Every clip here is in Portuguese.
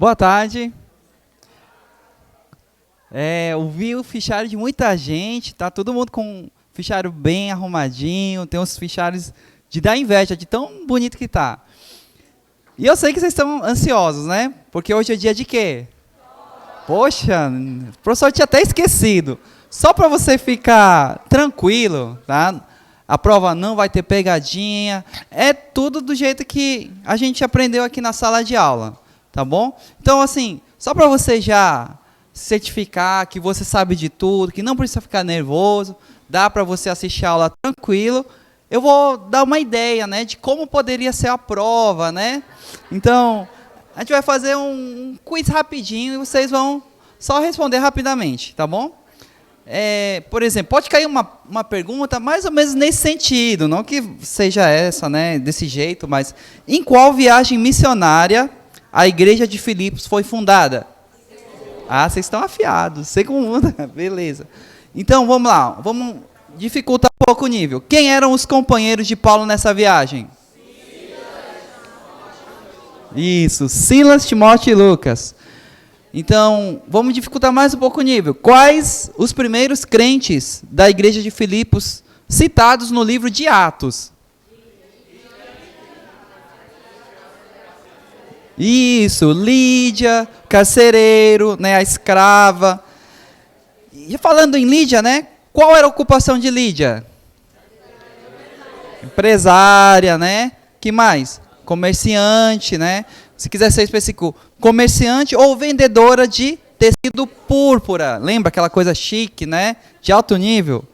Boa tarde. Eu vi o fichário de muita gente, tá todo mundo com o fichário bem arrumadinho, tem uns fichários de dar inveja, de tão bonito que tá. E eu sei que vocês estão ansiosos, né? Porque hoje é dia de quê? Poxa, o professor tinha até esquecido. Só para você ficar tranquilo, tá? A prova não vai ter pegadinha, é tudo do jeito que a gente aprendeu aqui na sala de aula, tá bom? Então, assim, só para você já certificar que você sabe de tudo, que não precisa ficar nervoso, dá para você assistir a aula tranquilo, eu vou dar uma ideia, né, de como poderia ser a prova, né? Então, a gente vai fazer um quiz rapidinho e vocês vão só responder rapidamente, tá bom? Por exemplo, pode cair uma pergunta mais ou menos nesse sentido, não que seja essa, né, desse jeito, mas em qual viagem missionária a igreja de Filipos foi fundada? Ah, vocês estão afiados, segunda, beleza. Então, vamos lá, vamos dificultar um pouco o nível. Quem eram os companheiros de Paulo nessa viagem? Isso, Silas, Timóteo e Lucas. Então, vamos dificultar mais um pouco o nível. Quais os primeiros crentes da igreja de Filipos citados no livro de Atos? Isso, Lídia, carcereiro, né, a escrava. E falando em Lídia, né, qual era a ocupação de Lídia? Empresária, né? Que mais? Comerciante, né? Se quiser ser específico, comerciante ou vendedora de tecido púrpura. Lembra aquela coisa chique, né? De alto nível.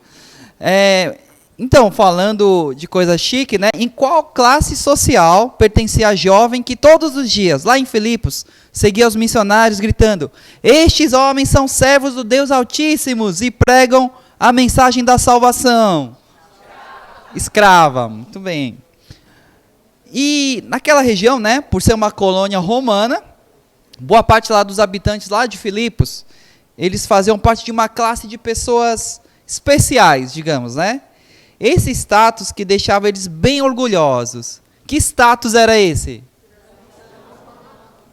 Então, falando de coisa chique, né? Em qual classe social pertencia a jovem que todos os dias, lá em Filipos, seguia os missionários gritando: estes homens são servos do Deus Altíssimos e pregam a mensagem da salvação? Escrava, muito bem. E naquela região, né, por ser uma colônia romana, boa parte lá dos habitantes lá de Filipos, eles faziam parte de uma classe de pessoas especiais, digamos, né? Esse status que deixava eles bem orgulhosos. Que status era esse?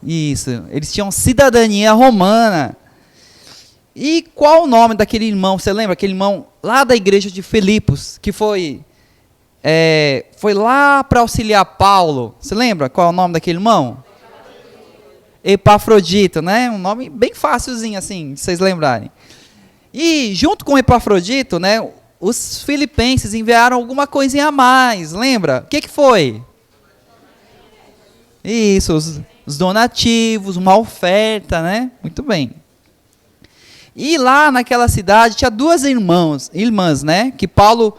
Isso, eles tinham cidadania romana. E qual o nome daquele irmão? Você lembra? Aquele irmão lá da igreja de Filipos, que foi lá para auxiliar Paulo. Você lembra qual é o nome daquele irmão? Epafrodito, né? Um nome bem fácilzinho assim, de vocês lembrarem. E junto com Epafrodito, né, os filipenses enviaram alguma coisinha a mais, lembra? O que foi? Isso, os donativos, uma oferta, né? Muito bem. E lá naquela cidade tinha duas irmãs, né, que Paulo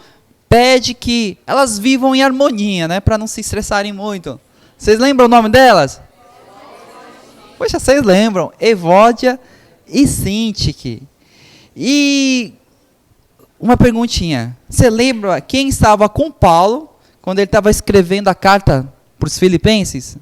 pede que elas vivam em harmonia, né, para não se estressarem muito. Vocês lembram o nome delas? Poxa, vocês lembram? Evódia e Sintique. E uma perguntinha. Você lembra quem estava com Paulo quando ele estava escrevendo a carta para os filipenses?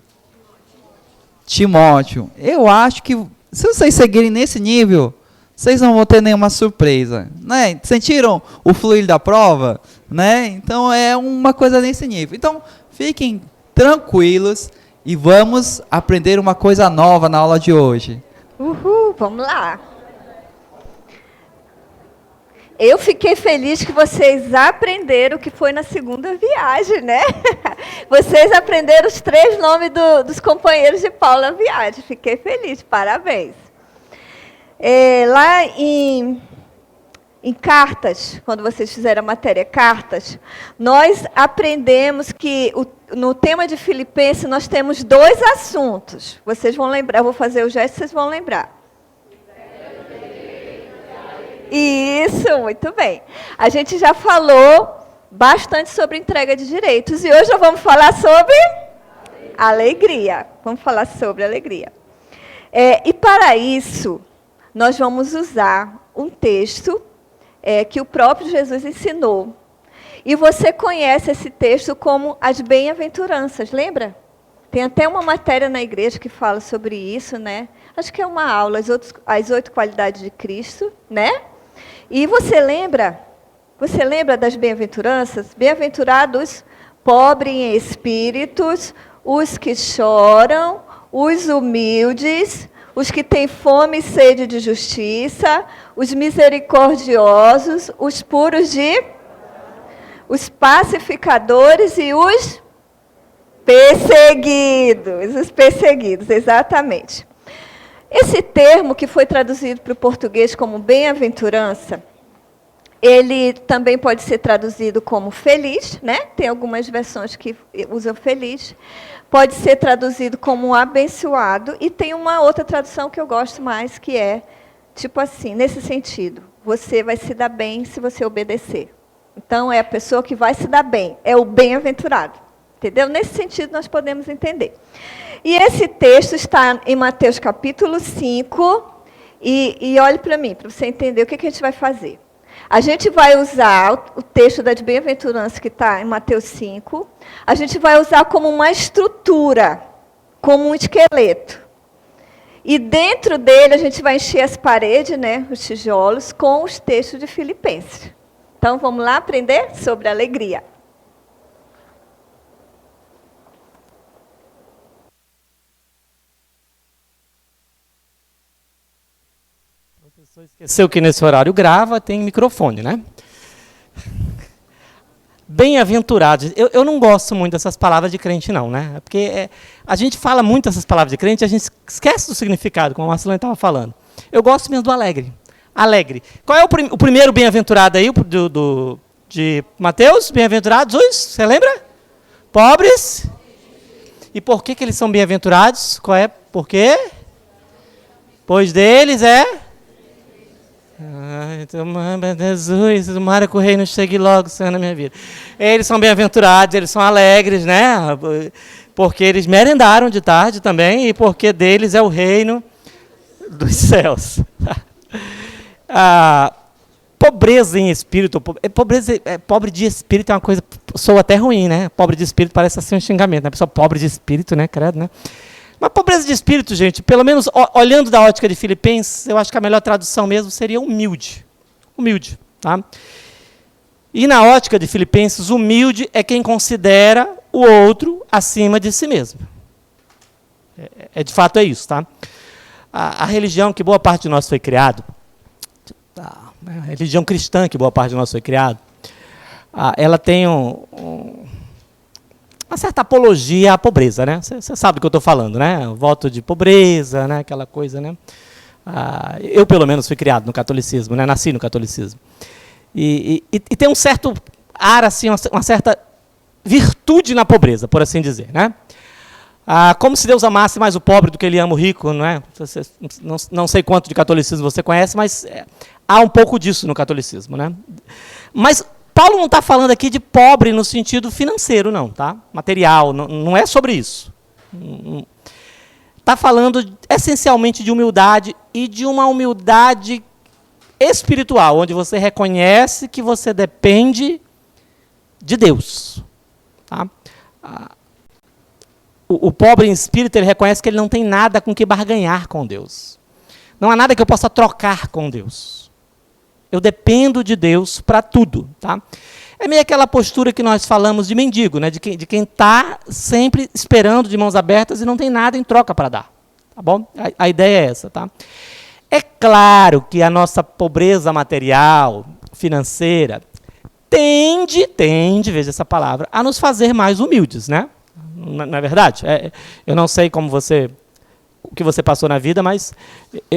Timóteo. Eu acho que se vocês seguirem nesse nível, vocês não vão ter nenhuma surpresa, né? Sentiram o fluir da prova, né? Então é uma coisa nesse nível. Então fiquem tranquilos e vamos aprender uma coisa nova na aula de hoje. Uhul, vamos lá. Eu fiquei feliz que vocês aprenderam o que foi na segunda viagem, né? Vocês aprenderam os 3 nomes dos companheiros de Paulo na viagem. Fiquei feliz, parabéns. Lá em Cartas, quando vocês fizeram a matéria Cartas, nós aprendemos que no tema de Filipenses nós temos 2 assuntos. Vocês vão lembrar, eu vou fazer o gesto, vocês vão lembrar. Isso, muito bem. A gente já falou bastante sobre entrega de direitos e hoje nós vamos falar sobre alegria. Vamos falar sobre alegria. E para isso, nós vamos usar um texto que o próprio Jesus ensinou. E você conhece esse texto como as bem-aventuranças, lembra? Tem até uma matéria na igreja que fala sobre isso, né? Acho que é uma aula, as 8 qualidades de Cristo, né? E você lembra das bem-aventuranças? Bem-aventurados, pobres em espíritos, os que choram, os humildes, os que têm fome e sede de justiça, os misericordiosos, os puros os pacificadores e os perseguidos. Os perseguidos, exatamente. Esse termo, que foi traduzido para o português como bem-aventurança, ele também pode ser traduzido como feliz, né? Tem algumas versões que usam feliz. Pode ser traduzido como abençoado. E tem uma outra tradução que eu gosto mais, que é, tipo assim, nesse sentido. Você vai se dar bem se você obedecer. Então, é a pessoa que vai se dar bem. É o bem-aventurado. Entendeu? Nesse sentido, nós podemos entender. E esse texto está em Mateus capítulo 5. E olhe para mim, para você entender o que a gente vai fazer. A gente vai usar o texto da bem-aventurança que está em Mateus 5, a gente vai usar como uma estrutura, como um esqueleto. E dentro dele a gente vai encher as paredes, né, os tijolos, com os textos de Filipenses. Então vamos lá aprender sobre alegria. O professor esqueceu que nesse horário grava, tem microfone, né? Bem-aventurados. Eu não gosto muito dessas palavras de crente, não, né? Porque a gente fala muito essas palavras de crente e a gente esquece do significado, como a Marcelina estava falando. Eu gosto mesmo do alegre. Alegre. Qual é o primeiro bem-aventurado aí de Mateus? Bem-aventurados os, você lembra? Pobres. E por que eles são bem-aventurados? Qual é? Por quê? Pois deles é... Ai, Jesus, tomara que o reino chegue logo, Senhor, na minha vida. Eles são bem-aventurados, eles são alegres, né? Porque eles merendaram de tarde também, e porque deles é o reino dos céus. Pobreza em espírito, pobre de espírito é uma coisa, soa até ruim, né? Pobre de espírito parece assim um xingamento, né? Pessoa pobre de espírito, né? Credo, né? Mas pobreza de espírito, gente, pelo menos olhando da ótica de Filipenses, eu acho que a melhor tradução mesmo seria humilde. Humilde, tá? E na ótica de Filipenses, humilde é quem considera o outro acima de si mesmo. De fato é isso, tá? A religião que boa parte de nós foi criado, a religião cristã que boa parte de nós foi criado, ela tem uma certa apologia à pobreza, né? Você sabe do que eu estou falando, né? O voto de pobreza, né? Aquela coisa, né? Eu, pelo menos, fui criado no catolicismo, né? Nasci no catolicismo. E tem um certo ar, assim, uma certa virtude na pobreza, por assim dizer, né? Como se Deus amasse mais o pobre do que ele ama o rico, não é? Não sei quanto de catolicismo você conhece, mas há um pouco disso no catolicismo, né? Mas Paulo não está falando aqui de pobre no sentido financeiro, não, tá? Material, não é sobre isso. Está falando essencialmente de humildade e de uma humildade espiritual, onde você reconhece que você depende de Deus. Tá? O pobre em espírito, ele reconhece que ele não tem nada com que barganhar com Deus. Não há nada que eu possa trocar com Deus. Eu dependo de Deus para tudo. Tá? É meio aquela postura que nós falamos de mendigo, né? de quem está sempre esperando de mãos abertas e não tem nada em troca para dar. Tá bom? A ideia é essa. Tá? É claro que a nossa pobreza material, financeira, tende, veja essa palavra, a nos fazer mais humildes. Né? Não é verdade? Eu não sei o que você passou na vida, mas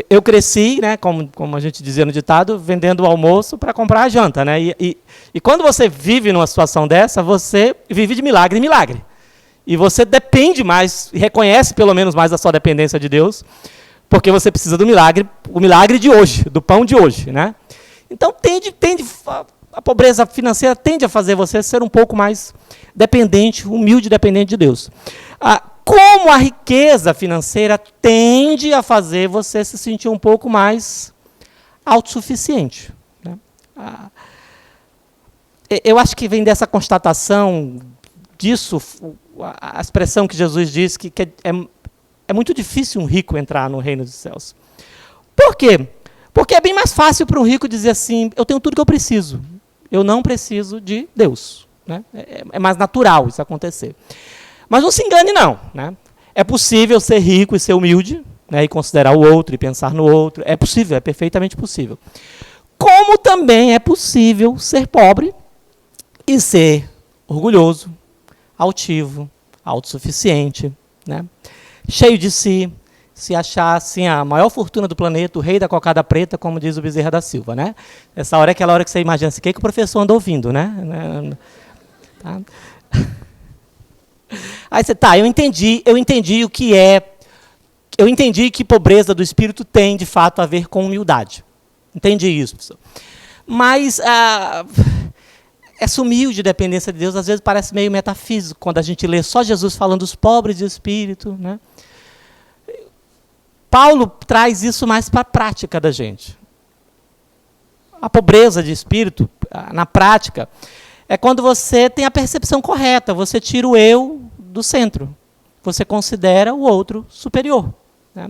eu cresci, né, como a gente dizia no ditado, vendendo o almoço para comprar a janta. Né? E quando você vive numa situação dessa, você vive de milagre em milagre. E você depende mais, reconhece pelo menos mais a sua dependência de Deus, porque você precisa do milagre, o milagre de hoje, do pão de hoje. Né? Então, a pobreza financeira tende a fazer você ser um pouco mais dependente, humilde e dependente de Deus. Como a riqueza financeira tende a fazer você se sentir um pouco mais autossuficiente. Né? Eu acho que vem dessa constatação disso, a expressão que Jesus diz que é muito difícil um rico entrar no reino dos céus. Por quê? Porque é bem mais fácil para um rico dizer assim, eu tenho tudo que eu preciso, eu não preciso de Deus. Né? É mais natural isso acontecer. Mas não se engane, não. Né? É possível ser rico e ser humilde, né, e considerar o outro e pensar no outro. É possível, é perfeitamente possível. Como também é possível ser pobre e ser orgulhoso, altivo, autossuficiente, né, cheio de si, se achar assim a maior fortuna do planeta, o rei da cocada preta, como diz o Bezerra da Silva, né? Essa hora é aquela hora que você imagina assim, o que o professor anda ouvindo, né? Tá? Aí você, eu entendi o que é, eu entendi que pobreza do espírito tem, de fato, a ver com humildade. Entendi isso, professor. Mas essa humilde dependência de Deus, às vezes parece meio metafísico, quando a gente lê só Jesus falando dos pobres de espírito, né? Paulo traz isso mais para a prática da gente. A pobreza de espírito, na prática, é quando você tem a percepção correta, você tira o eu do centro, você considera o outro superior, né?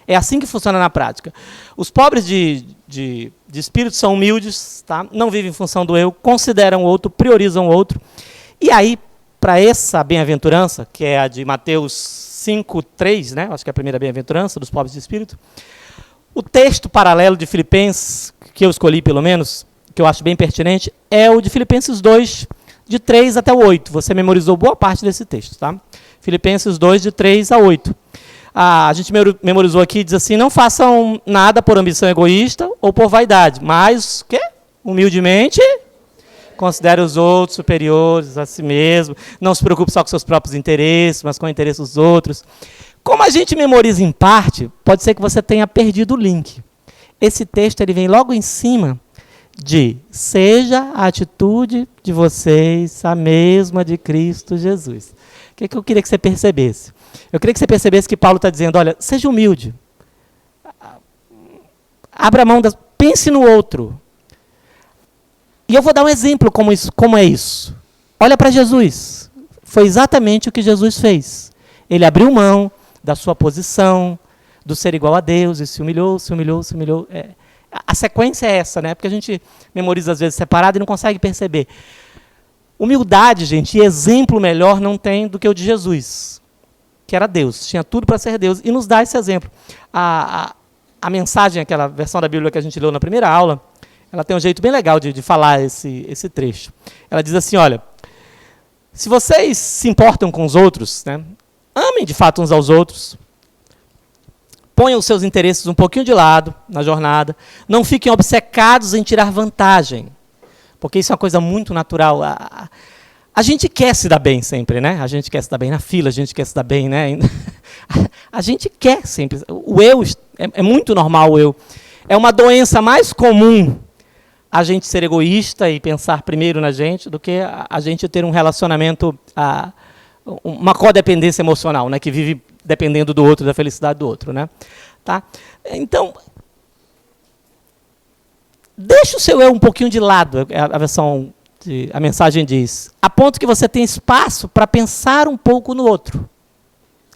É assim que funciona na prática. Os pobres de espírito são humildes, tá? Não vivem em função do eu, consideram o outro, priorizam o outro. E aí, para essa bem-aventurança, que é a de Mateus 5:3, né? Acho que é a primeira bem-aventurança dos pobres de espírito, o texto paralelo de Filipenses, que eu escolhi pelo menos, que eu acho bem pertinente, é o de Filipenses 2, de 3 até o 8. Você memorizou boa parte desse texto, tá? Filipenses 2, de 3 a 8. A gente memorizou aqui, diz assim, não façam nada por ambição egoísta ou por vaidade, mas, humildemente, considere os outros superiores a si mesmo, não se preocupe só com seus próprios interesses, mas com o interesse dos outros. Como a gente memoriza em parte, pode ser que você tenha perdido o link. Esse texto ele vem logo em cima de seja a atitude de vocês a mesma de Cristo Jesus. O que eu queria que você percebesse? Eu queria que você percebesse que Paulo está dizendo, olha, seja humilde. Abra a mão, pense no outro. E eu vou dar um exemplo como é isso. Olha para Jesus. Foi exatamente o que Jesus fez. Ele abriu mão da sua posição, do ser igual a Deus, e se humilhou, se humilhou, se humilhou. A sequência é essa, né? Porque a gente memoriza às vezes separado e não consegue perceber. Humildade, gente, e exemplo melhor não tem do que o de Jesus, que era Deus, tinha tudo para ser Deus, e nos dá esse exemplo. A mensagem, aquela versão da Bíblia que a gente leu na primeira aula, ela tem um jeito bem legal de falar esse trecho. Ela diz assim, olha, se vocês se importam com os outros, né, amem de fato uns aos outros, ponham os seus interesses um pouquinho de lado na jornada, não fiquem obcecados em tirar vantagem, porque isso é uma coisa muito natural. A gente quer se dar bem sempre, né? A gente quer se dar bem na fila, a gente quer se dar bem, né? A gente quer sempre. O eu, é muito normal o eu. É uma doença mais comum a gente ser egoísta e pensar primeiro na gente do que a gente ter um relacionamento, uma codependência emocional, né? Que vive dependendo do outro, da felicidade do outro, né? Tá? Então, deixa o seu eu um pouquinho de lado, a mensagem diz, a ponto que você tem espaço para pensar um pouco no outro.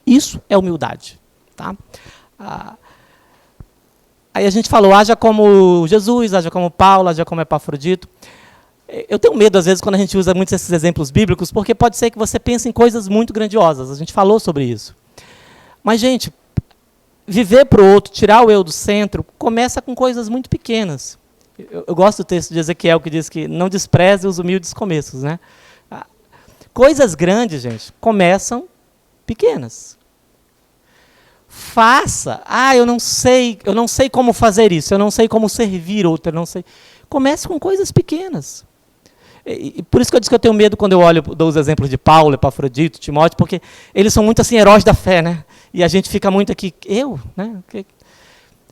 Isso é humildade. Tá? Aí a gente falou, haja como Jesus, haja como Paulo, haja como Epafrodito. Eu tenho medo, às vezes, quando a gente usa muitos esses exemplos bíblicos, porque pode ser que você pense em coisas muito grandiosas. A gente falou sobre isso. Mas, gente, viver para o outro, tirar o eu do centro, começa com coisas muito pequenas. Eu gosto do texto de Ezequiel que diz que não despreze os humildes começos, né? Coisas grandes, gente, começam pequenas. Faça. Eu não sei como fazer isso, eu não sei como servir outro, eu não sei. Comece com coisas pequenas. E por isso que eu disse que eu tenho medo quando eu dou os exemplos de Paulo, Epafrodito, Timóteo, porque eles são muito assim, heróis da fé, né? E a gente fica muito aqui, né?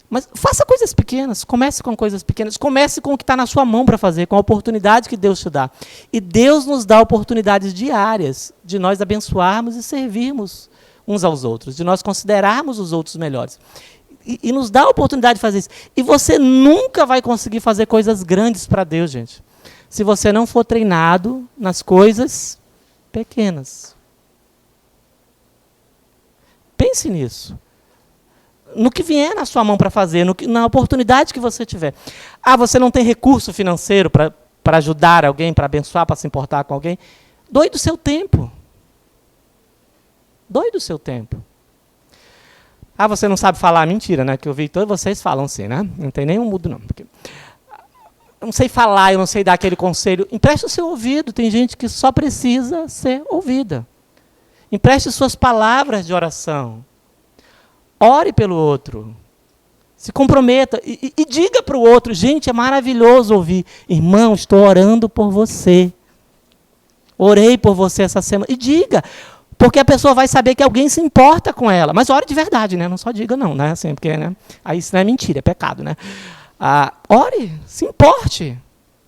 Mas faça coisas pequenas, comece com coisas pequenas, comece com o que está na sua mão para fazer, com a oportunidade que Deus te dá. E Deus nos dá oportunidades diárias de nós abençoarmos e servirmos uns aos outros, de nós considerarmos os outros melhores. E nos dá a oportunidade de fazer isso. E você nunca vai conseguir fazer coisas grandes para Deus, gente, se você não for treinado nas coisas pequenas. Pense nisso. No que vier na sua mão para fazer, na oportunidade que você tiver. Você não tem recurso financeiro para ajudar alguém, para abençoar, para se importar com alguém? Doe do seu tempo. Doe do seu tempo. Ah, você não sabe falar? Mentira, né? Que eu vi todos vocês falam assim, né? Não tem nenhum mudo, não. Porque eu não sei falar, eu não sei dar aquele conselho. Empreste o seu ouvido. Tem gente que só precisa ser ouvida. Empreste suas palavras de oração. Ore pelo outro. Se comprometa e diga para o outro. Gente, é maravilhoso ouvir. Irmão, estou orando por você. Orei por você essa semana. E diga. Porque a pessoa vai saber que alguém se importa com ela. Mas ore de verdade, né? Não só diga não, né? Assim, porque, né? Aí isso não é mentira, é pecado, né? Ore, se importe.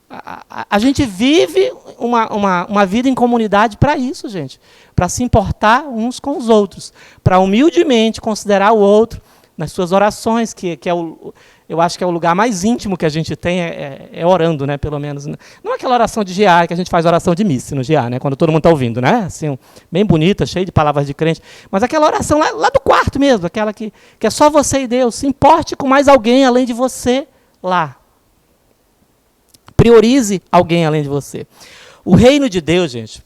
A gente vive uma vida em comunidade para isso, gente. Para se importar uns com os outros. Para humildemente considerar o outro nas suas orações, que eu acho que é o lugar mais íntimo que a gente tem, é orando, né? Pelo menos. Não é aquela oração de GA, que a gente faz oração de missa no GA, né? Quando todo mundo está ouvindo, né? Assim, bem bonita, cheia de palavras de crente. Mas aquela oração lá do quarto mesmo, aquela que é só você e Deus. Se importe com mais alguém além de você lá. Priorize alguém além de você. O reino de Deus, gente,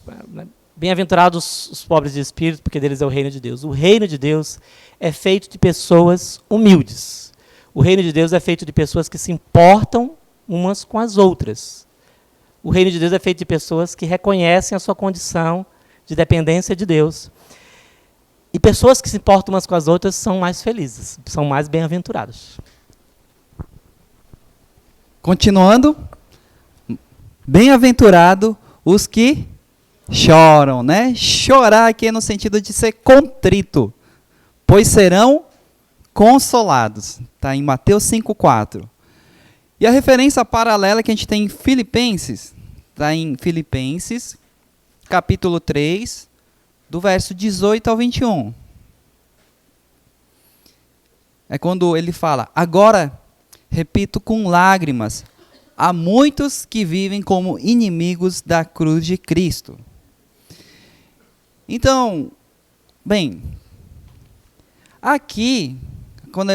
bem-aventurados os pobres de espírito, porque deles é o reino de Deus. O reino de Deus é feito de pessoas humildes. O reino de Deus é feito de pessoas que se importam umas com as outras. O reino de Deus é feito de pessoas que reconhecem a sua condição de dependência de Deus. E pessoas que se importam umas com as outras são mais felizes, são mais bem-aventuradas. Continuando. Bem-aventurado os que choram, né? Chorar aqui é no sentido de ser contrito, pois serão consolados. Está em Mateus 5,4. E a referência paralela que a gente tem em Filipenses, está em Filipenses, capítulo 3, do verso 18 ao 21. É quando ele fala, agora, repito com lágrimas, há muitos que vivem como inimigos da cruz de Cristo. Então, bem, aqui, quando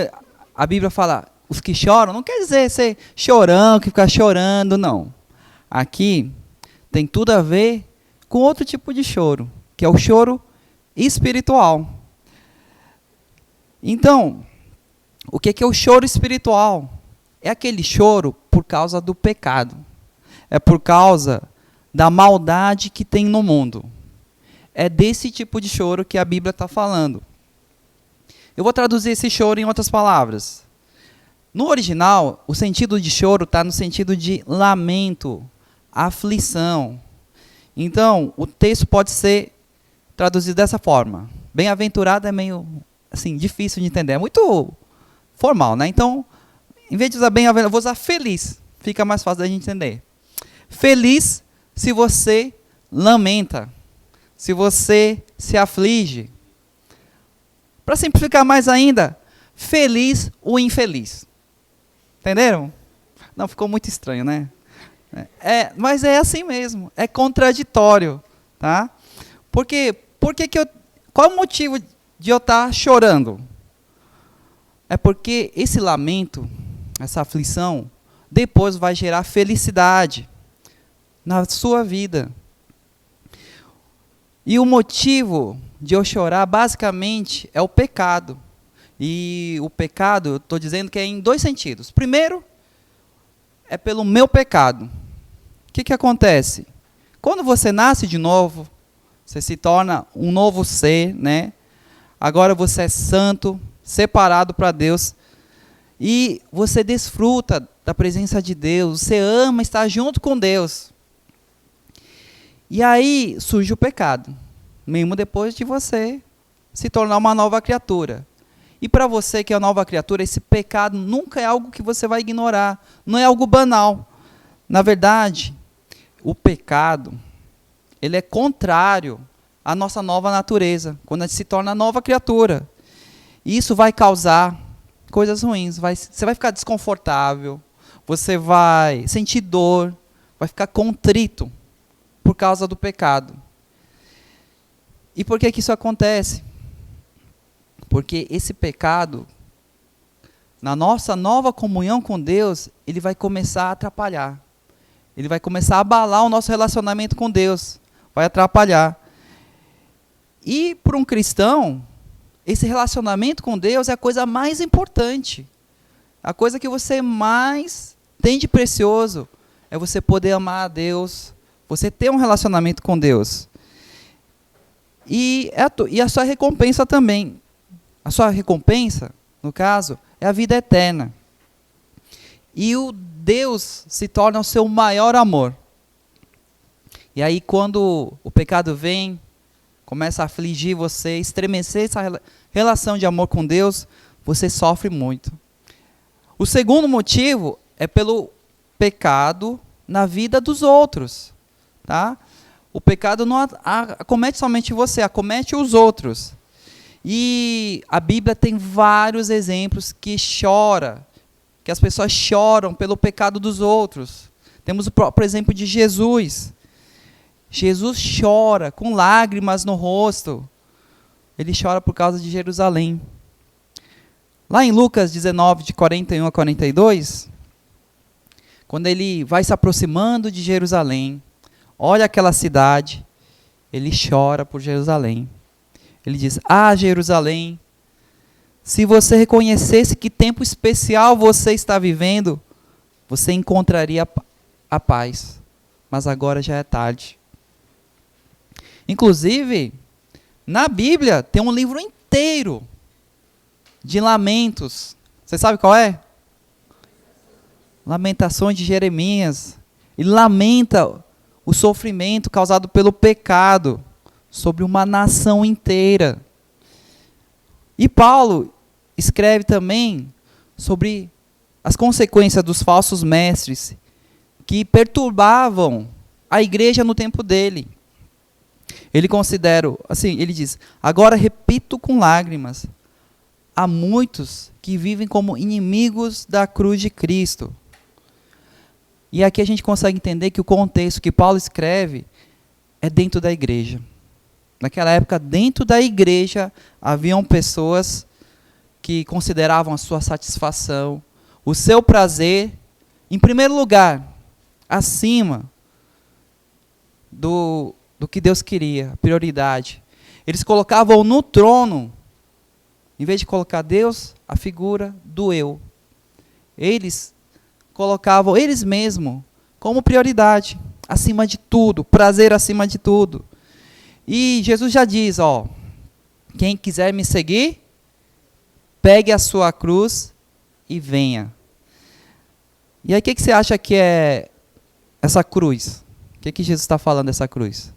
a Bíblia fala os que choram, não quer dizer ser chorão, que fica chorando, não. Aqui tem tudo a ver com outro tipo de choro, que é o choro espiritual. Então, o que é o choro espiritual? É aquele choro por causa do pecado. É por causa da maldade que tem no mundo. É desse tipo de choro que a Bíblia está falando. Eu vou traduzir esse choro em outras palavras. No original, o sentido de choro está no sentido de lamento, aflição. Então, o texto pode ser traduzido dessa forma. Bem-aventurado é meio assim, difícil de entender. É muito formal, né? Então, em vez de usar bem-aventurado, eu vou usar feliz. Fica mais fácil da gente entender. Feliz se você lamenta, se você se aflige. Para simplificar mais ainda, feliz o infeliz. Entenderam? Não, ficou muito estranho, né? Mas é assim mesmo, é contraditório, tá? Qual o motivo de eu estar chorando? É porque esse lamento, essa aflição, depois vai gerar felicidade na sua vida. E o motivo de eu chorar, basicamente, é o pecado. E o pecado, eu estou dizendo que é em dois sentidos. Primeiro, é pelo meu pecado. O que acontece? Quando você nasce de novo, você se torna um novo ser, né? Agora você é santo, separado para Deus. E você desfruta da presença de Deus. Você ama estar junto com Deus. E aí surge o pecado. Mesmo depois de você se tornar uma nova criatura. E para você que é uma nova criatura, esse pecado nunca é algo que você vai ignorar. Não é algo banal. Na verdade, o pecado, ele é contrário à nossa nova natureza. Quando a gente se torna nova criatura. E isso vai causar coisas ruins. Você vai ficar desconfortável. Você vai sentir dor. Vai ficar contrito por causa do pecado. E por que isso acontece? Porque esse pecado, na nossa nova comunhão com Deus, ele vai começar a atrapalhar. Ele vai começar a abalar o nosso relacionamento com Deus. Vai atrapalhar. E para um cristão, esse relacionamento com Deus é a coisa mais importante. A coisa que você mais tem de precioso é você poder amar a Deus, você ter um relacionamento com Deus. E a sua recompensa também. A sua recompensa, no caso, é a vida eterna. E o Deus se torna o seu maior amor. E aí quando o pecado vem, começa a afligir você, estremecer essa relação de amor com Deus, você sofre muito. O segundo motivo é pelo pecado na vida dos outros. Tá? O pecado não acomete somente você, acomete os outros. E a Bíblia tem vários exemplos que as pessoas choram pelo pecado dos outros. Temos o próprio exemplo de Jesus. Jesus chora com lágrimas no rosto. Ele chora por causa de Jerusalém. Lá em Lucas 19, de 41 a 42, quando ele vai se aproximando de Jerusalém, olha aquela cidade, ele chora por Jerusalém. Ele diz: ah, Jerusalém, se você reconhecesse que tempo especial você está vivendo, você encontraria a paz. Mas agora já é tarde. Inclusive, na Bíblia tem um livro inteiro de lamentos. Você sabe qual é? Lamentações de Jeremias. Ele lamenta o sofrimento causado pelo pecado sobre uma nação inteira. E Paulo escreve também sobre as consequências dos falsos mestres que perturbavam a igreja no tempo dele. Ele considera, assim, ele diz: agora repito com lágrimas, há muitos que vivem como inimigos da cruz de Cristo. E aqui a gente consegue entender que o contexto que Paulo escreve é dentro da igreja. Naquela época, dentro da igreja, haviam pessoas que consideravam a sua satisfação, o seu prazer, em primeiro lugar, acima do que Deus queria, prioridade. Eles colocavam no trono, em vez de colocar Deus, a figura do eu. Eles colocavam eles mesmos como prioridade, acima de tudo, prazer acima de tudo. E Jesus já diz, ó, quem quiser me seguir, pegue a sua cruz e venha. E aí o que você acha que é essa cruz? O que Jesus está falando dessa cruz?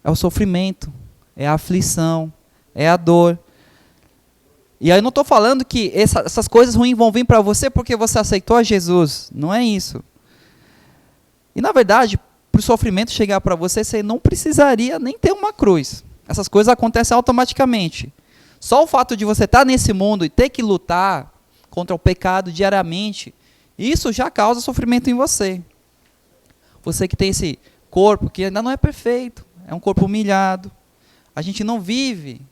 É o sofrimento, é a aflição, é a dor. E aí eu não estou falando que essas coisas ruins vão vir para você porque você aceitou a Jesus. Não é isso. E na verdade, para o sofrimento chegar para você, você não precisaria nem ter uma cruz. Essas coisas acontecem automaticamente. Só o fato de você estar nesse mundo e ter que lutar contra o pecado diariamente, isso já causa sofrimento em você. Você que tem esse corpo que ainda não é perfeito, é um corpo humilhado. A gente não vive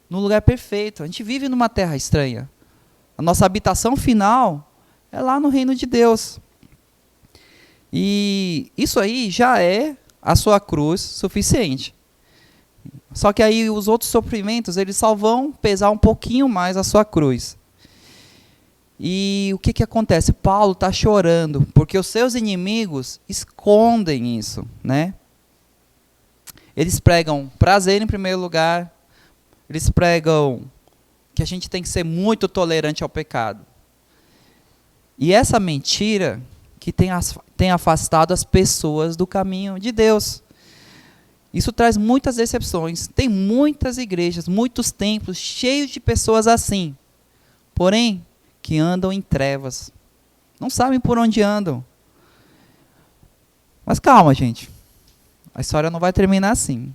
no lugar perfeito, a gente vive numa terra estranha. A nossa habitação final é lá no reino de Deus. E isso aí já é a sua cruz suficiente. Só que aí os outros sofrimentos, eles só vão pesar um pouquinho mais a sua cruz. E o que acontece? Paulo está chorando, porque os seus inimigos escondem isso, né? Eles pregam prazer em primeiro lugar, eles pregam que a gente tem que ser muito tolerante ao pecado. E essa mentira que tem afastado as pessoas do caminho de Deus. Isso traz muitas decepções. Tem muitas igrejas, muitos templos cheios de pessoas assim. Porém, que andam em trevas. Não sabem por onde andam. Mas calma, gente. A história não vai terminar assim.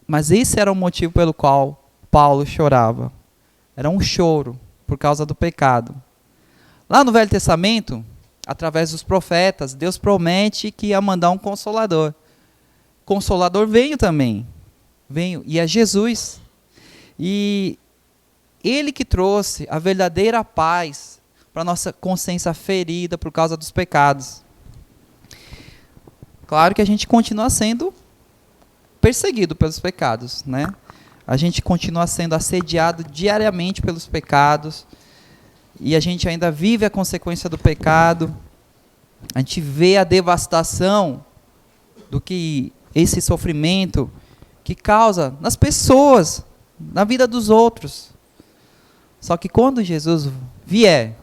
Mas esse era o motivo pelo qual Paulo chorava. Era um choro por causa do pecado. Lá no Velho Testamento, através dos profetas, Deus promete que ia mandar um Consolador. Consolador veio também. Veio, e é Jesus. E Ele que trouxe a verdadeira paz para a nossa consciência ferida por causa dos pecados. Claro que a gente continua sendo perseguido pelos pecados, né? A gente continua sendo assediado diariamente pelos pecados e a gente ainda vive a consequência do pecado. A gente vê a devastação do que esse sofrimento que causa nas pessoas, na vida dos outros. Só que quando Jesus vier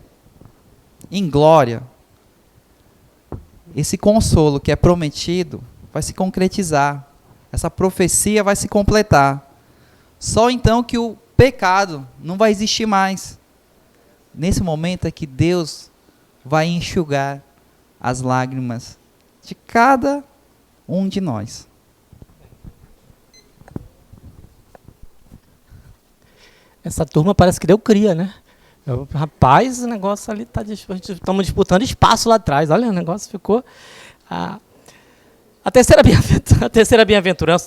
em glória, esse consolo que é prometido vai se concretizar. Essa profecia vai se completar. Só então que o pecado não vai existir mais. Nesse momento é que Deus vai enxugar as lágrimas de cada um de nós. Essa turma parece que deu cria, né? Rapaz, o negócio ali está... Estamos disputando espaço lá atrás. Olha, o negócio ficou... A terceira bem-aventurança,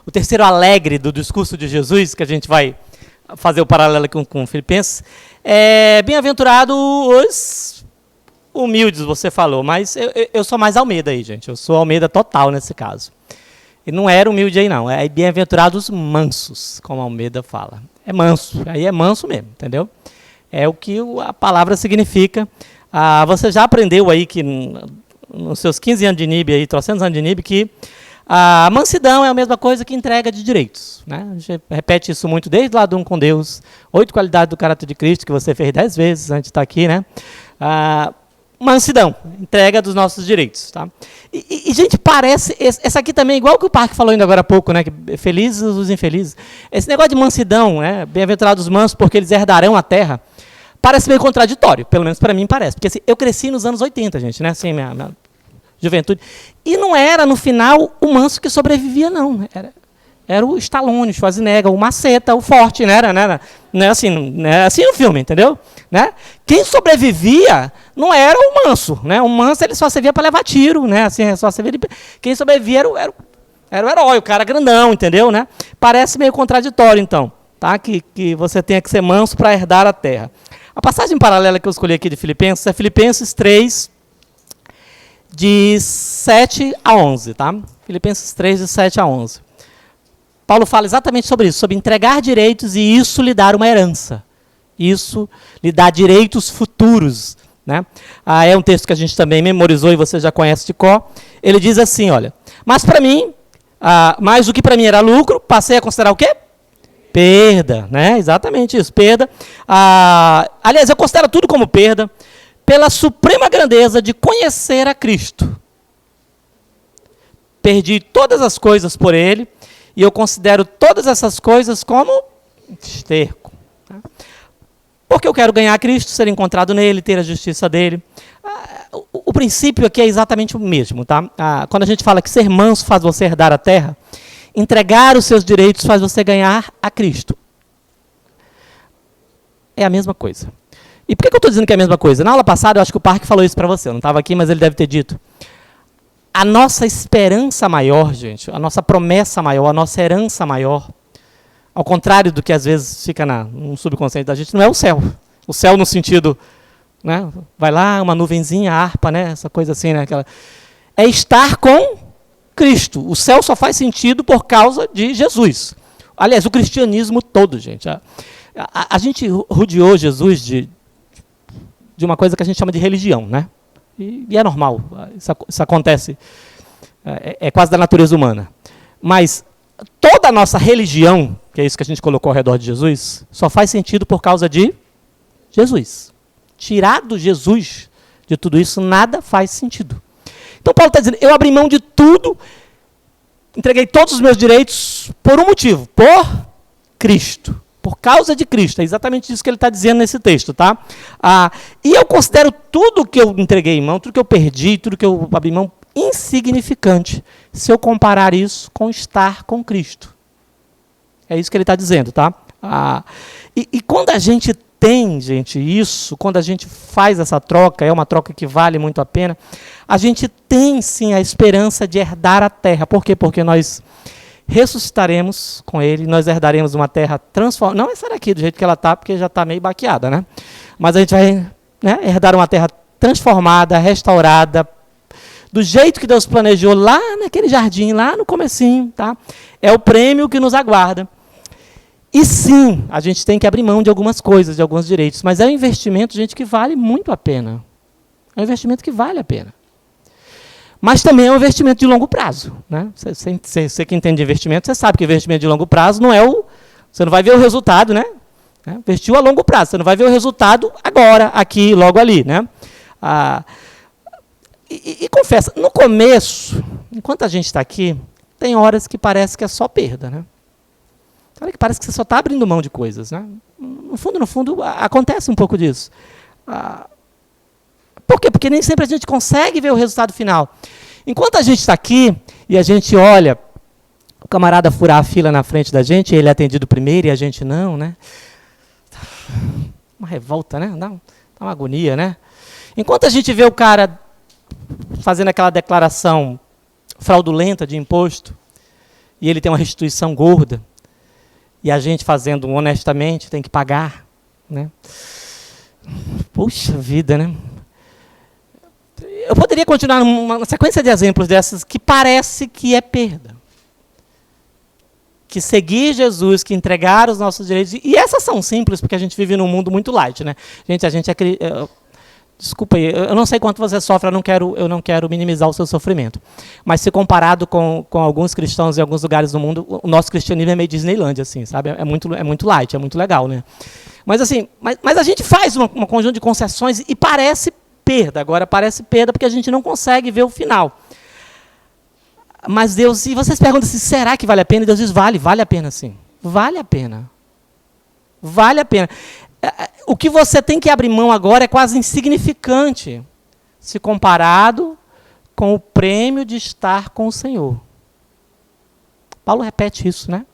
o terceiro alegre do discurso de Jesus, que a gente vai fazer o paralelo com Filipenses, é bem-aventurado os humildes, você falou, mas eu sou mais Almeida aí, gente. Eu sou Almeida total nesse caso. E não era humilde aí, não. É bem-aventurados mansos, como Almeida fala. É manso, aí é manso mesmo, entendeu? É o que a palavra significa. Você já aprendeu aí que nos seus 15 anos de NIB, aí, 300 anos de NIB, que a mansidão é a mesma coisa que entrega de direitos, né? A gente repete isso muito desde lá do Um com Deus, 8 qualidades do caráter de Cristo, que você fez 10 vezes antes de estar aqui, né? Mansidão, entrega dos nossos direitos, tá? E gente, parece, essa aqui também, igual que o Parque falou ainda agora há pouco, né? Que felizes os infelizes. Esse negócio de mansidão, né? Bem-aventurados os mansos, porque eles herdarão a terra, parece meio contraditório, pelo menos para mim parece. Porque assim, eu cresci nos anos 80, gente, né? Assim, minha juventude. E não era, no final, o manso que sobrevivia, não. Era o Stallone, o Schwarzenegger, o Maceta, o Forte, né? Não é assim no filme, entendeu? Né? Quem sobrevivia não era o manso, né? O manso ele só servia para levar tiro, né? Assim, só servia quem sobrevivia era o herói, o cara grandão, entendeu? Né? Parece meio contraditório, então, tá? Que você tenha que ser manso para herdar a terra. A passagem paralela que eu escolhi aqui de Filipenses é Filipenses 3, de 7 a 11, tá? Filipenses 3, de 7 a 11. Paulo fala exatamente sobre isso, sobre entregar direitos e isso lhe dar uma herança. Isso lhe dá direitos futuros, né? É um texto que a gente também memorizou e você já conhece de cor. Ele diz assim, olha, mas para mim, mais do que para mim era lucro, passei a considerar o quê? Perda, né? Exatamente isso, perda. Aliás, eu considero tudo como perda, pela suprema grandeza de conhecer a Cristo. Perdi todas as coisas por Ele, e eu considero todas essas coisas como esterco. Tá? Porque eu quero ganhar a Cristo, ser encontrado nele, ter a justiça dele. O princípio aqui é exatamente o mesmo. Tá? Quando a gente fala que ser manso faz você herdar a terra, entregar os seus direitos faz você ganhar a Cristo. É a mesma coisa. E por que eu estou dizendo que é a mesma coisa? Na aula passada, eu acho que o Parque falou isso para você. Eu não estava aqui, mas ele deve ter dito. A nossa esperança maior, gente, a nossa promessa maior, a nossa herança maior, ao contrário do que às vezes fica no subconsciente da gente, não é o céu. O céu no sentido, né, vai lá, uma nuvenzinha, harpa, né, essa coisa assim, né, é estar com Cristo. O céu só faz sentido por causa de Jesus. Aliás, o cristianismo todo, gente. A gente rodeou Jesus de uma coisa que a gente chama de religião, né? E é normal, isso acontece, é quase da natureza humana. Mas toda a nossa religião, que é isso que a gente colocou ao redor de Jesus, só faz sentido por causa de Jesus. Tirado Jesus de tudo isso, nada faz sentido. Então Paulo está dizendo, eu abri mão de tudo, entreguei todos os meus direitos por um motivo, por Cristo. Por causa de Cristo, é exatamente isso que ele está dizendo nesse texto, tá? E eu considero tudo que eu entreguei em mão, tudo que eu perdi, tudo que eu abri mão, insignificante, se eu comparar isso com estar com Cristo. É isso que ele está dizendo, tá? E quando a gente tem, gente, isso, quando a gente faz essa troca, é uma troca que vale muito a pena, a gente tem, sim, a esperança de herdar a terra. Por quê? Porque nós ressuscitaremos com ele, nós herdaremos uma terra transformada, não essa daqui do jeito que ela está, porque já está meio baqueada, né? Mas a gente vai, né, herdar uma terra transformada, restaurada, do jeito que Deus planejou lá naquele jardim, lá no comecinho, tá? É o prêmio que nos aguarda. E sim, a gente tem que abrir mão de algumas coisas, de alguns direitos, mas é um investimento, gente, que vale muito a pena. É um investimento que vale a pena. Mas também é um investimento de longo prazo, né? Você que entende de investimento, você sabe que investimento de longo prazo não é o... Você não vai ver o resultado, né? Investiu a longo prazo, você não vai ver o resultado agora, aqui, logo ali, né? E confessa, no começo, enquanto a gente está aqui, tem horas que parece que é só perda, né? Tem hora que parece que você só está abrindo mão de coisas, né? No fundo, acontece um pouco disso. Por quê? Porque nem sempre a gente consegue ver o resultado final. Enquanto a gente está aqui e a gente olha o camarada furar a fila na frente da gente, ele é atendido primeiro e a gente não, né? Uma revolta, né? Dá uma agonia, né? Enquanto a gente vê o cara fazendo aquela declaração fraudulenta de imposto e ele tem uma restituição gorda e a gente fazendo honestamente tem que pagar, né? Puxa vida, né? Eu poderia continuar uma sequência de exemplos dessas que parece que é perda. Que seguir Jesus, que entregar os nossos direitos, e essas são simples, porque a gente vive num mundo muito light, né? Gente, a gente é... Desculpa aí, eu não sei quanto você sofre, eu não quero minimizar o seu sofrimento. Mas se comparado com alguns cristãos em alguns lugares do mundo, o nosso cristianismo é meio Disneyland, assim, sabe? É muito light, é muito legal, né? Mas assim, mas a gente faz um conjunto de concessões e parece perda. Agora parece perda porque a gente não consegue ver o final. Mas Deus, e vocês perguntam assim, será que vale a pena? E Deus diz, vale a pena sim. Vale a pena. Vale a pena. O que você tem que abrir mão agora é quase insignificante, se comparado com o prêmio de estar com o Senhor. Paulo repete isso, né?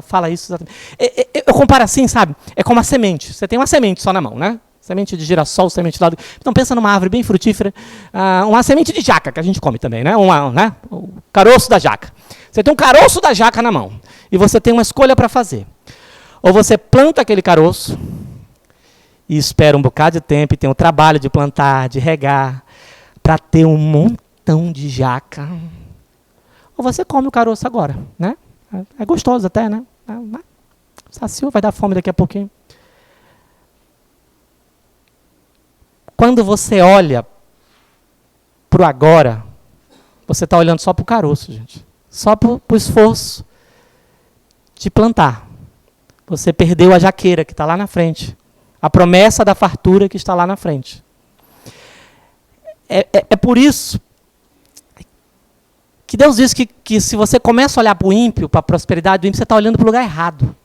Fala isso exatamente. Eu comparo assim, sabe? É como a semente. Você tem uma semente só na mão, né? Semente de girassol, semente lá do... Então pensa numa árvore bem frutífera, uma semente de jaca, que a gente come também, né? O caroço da jaca. Você tem um caroço da jaca na mão, e você tem uma escolha para fazer. Ou você planta aquele caroço, e espera um bocado de tempo, e tem o trabalho de plantar, de regar, para ter um montão de jaca. Ou você come o caroço agora, né? É gostoso até, né? Saciou, vai dar fome daqui a pouquinho. Quando você olha para o agora, você está olhando só para o caroço, gente. Só para o esforço de plantar. Você perdeu a jaqueira que está lá na frente. A promessa da fartura que está lá na frente. É por isso que Deus diz que se você começa a olhar para o ímpio, para a prosperidade do ímpio, você está olhando para o lugar errado.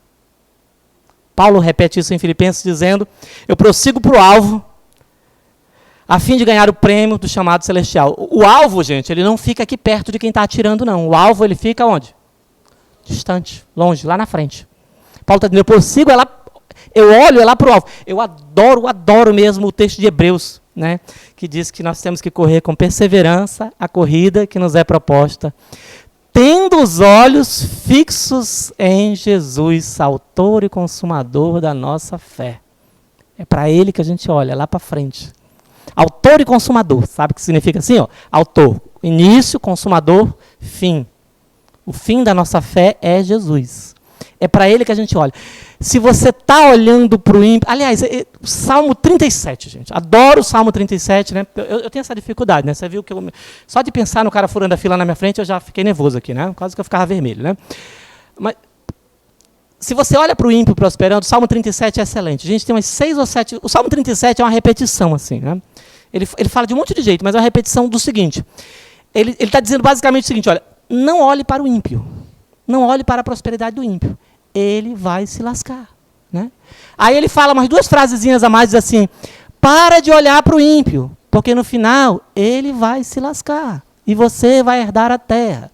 Paulo repete isso em Filipenses dizendo, eu prossigo para o alvo, a fim de ganhar o prêmio do chamado celestial. O alvo, gente, ele não fica aqui perto de quem está atirando, não. O alvo, ele fica onde? Distante, longe, lá na frente. Paulo está dizendo, eu prossigo, eu olho lá para o alvo. Eu adoro mesmo o texto de Hebreus, né, que diz que nós temos que correr com perseverança a corrida que nos é proposta, tendo os olhos fixos em Jesus, autor e consumador da nossa fé. É para ele que a gente olha, lá para frente. Autor e consumador, sabe o que significa assim? Ó? Autor, início, consumador, fim. O fim da nossa fé é Jesus. É para ele que a gente olha. Se você está olhando para o ímpio... Aliás, Salmo 37, gente. Adoro o Salmo 37, né? Eu tenho essa dificuldade, né? Você viu que só de pensar no cara furando a fila na minha frente, eu já fiquei nervoso aqui, né? Quase que eu ficava vermelho, né? Mas se você olha para o ímpio prosperando, o Salmo 37 é excelente. A gente tem umas 6 ou 7... O Salmo 37 é uma repetição, assim, né? Ele fala de um monte de jeito, mas é uma repetição do seguinte. Ele está dizendo basicamente o seguinte, olha, não olhe para o ímpio. Não olhe para a prosperidade do ímpio. Ele vai se lascar. Né? Aí ele fala umas 2 frasezinhas a mais, diz assim, para de olhar para o ímpio, porque no final ele vai se lascar e você vai herdar a terra.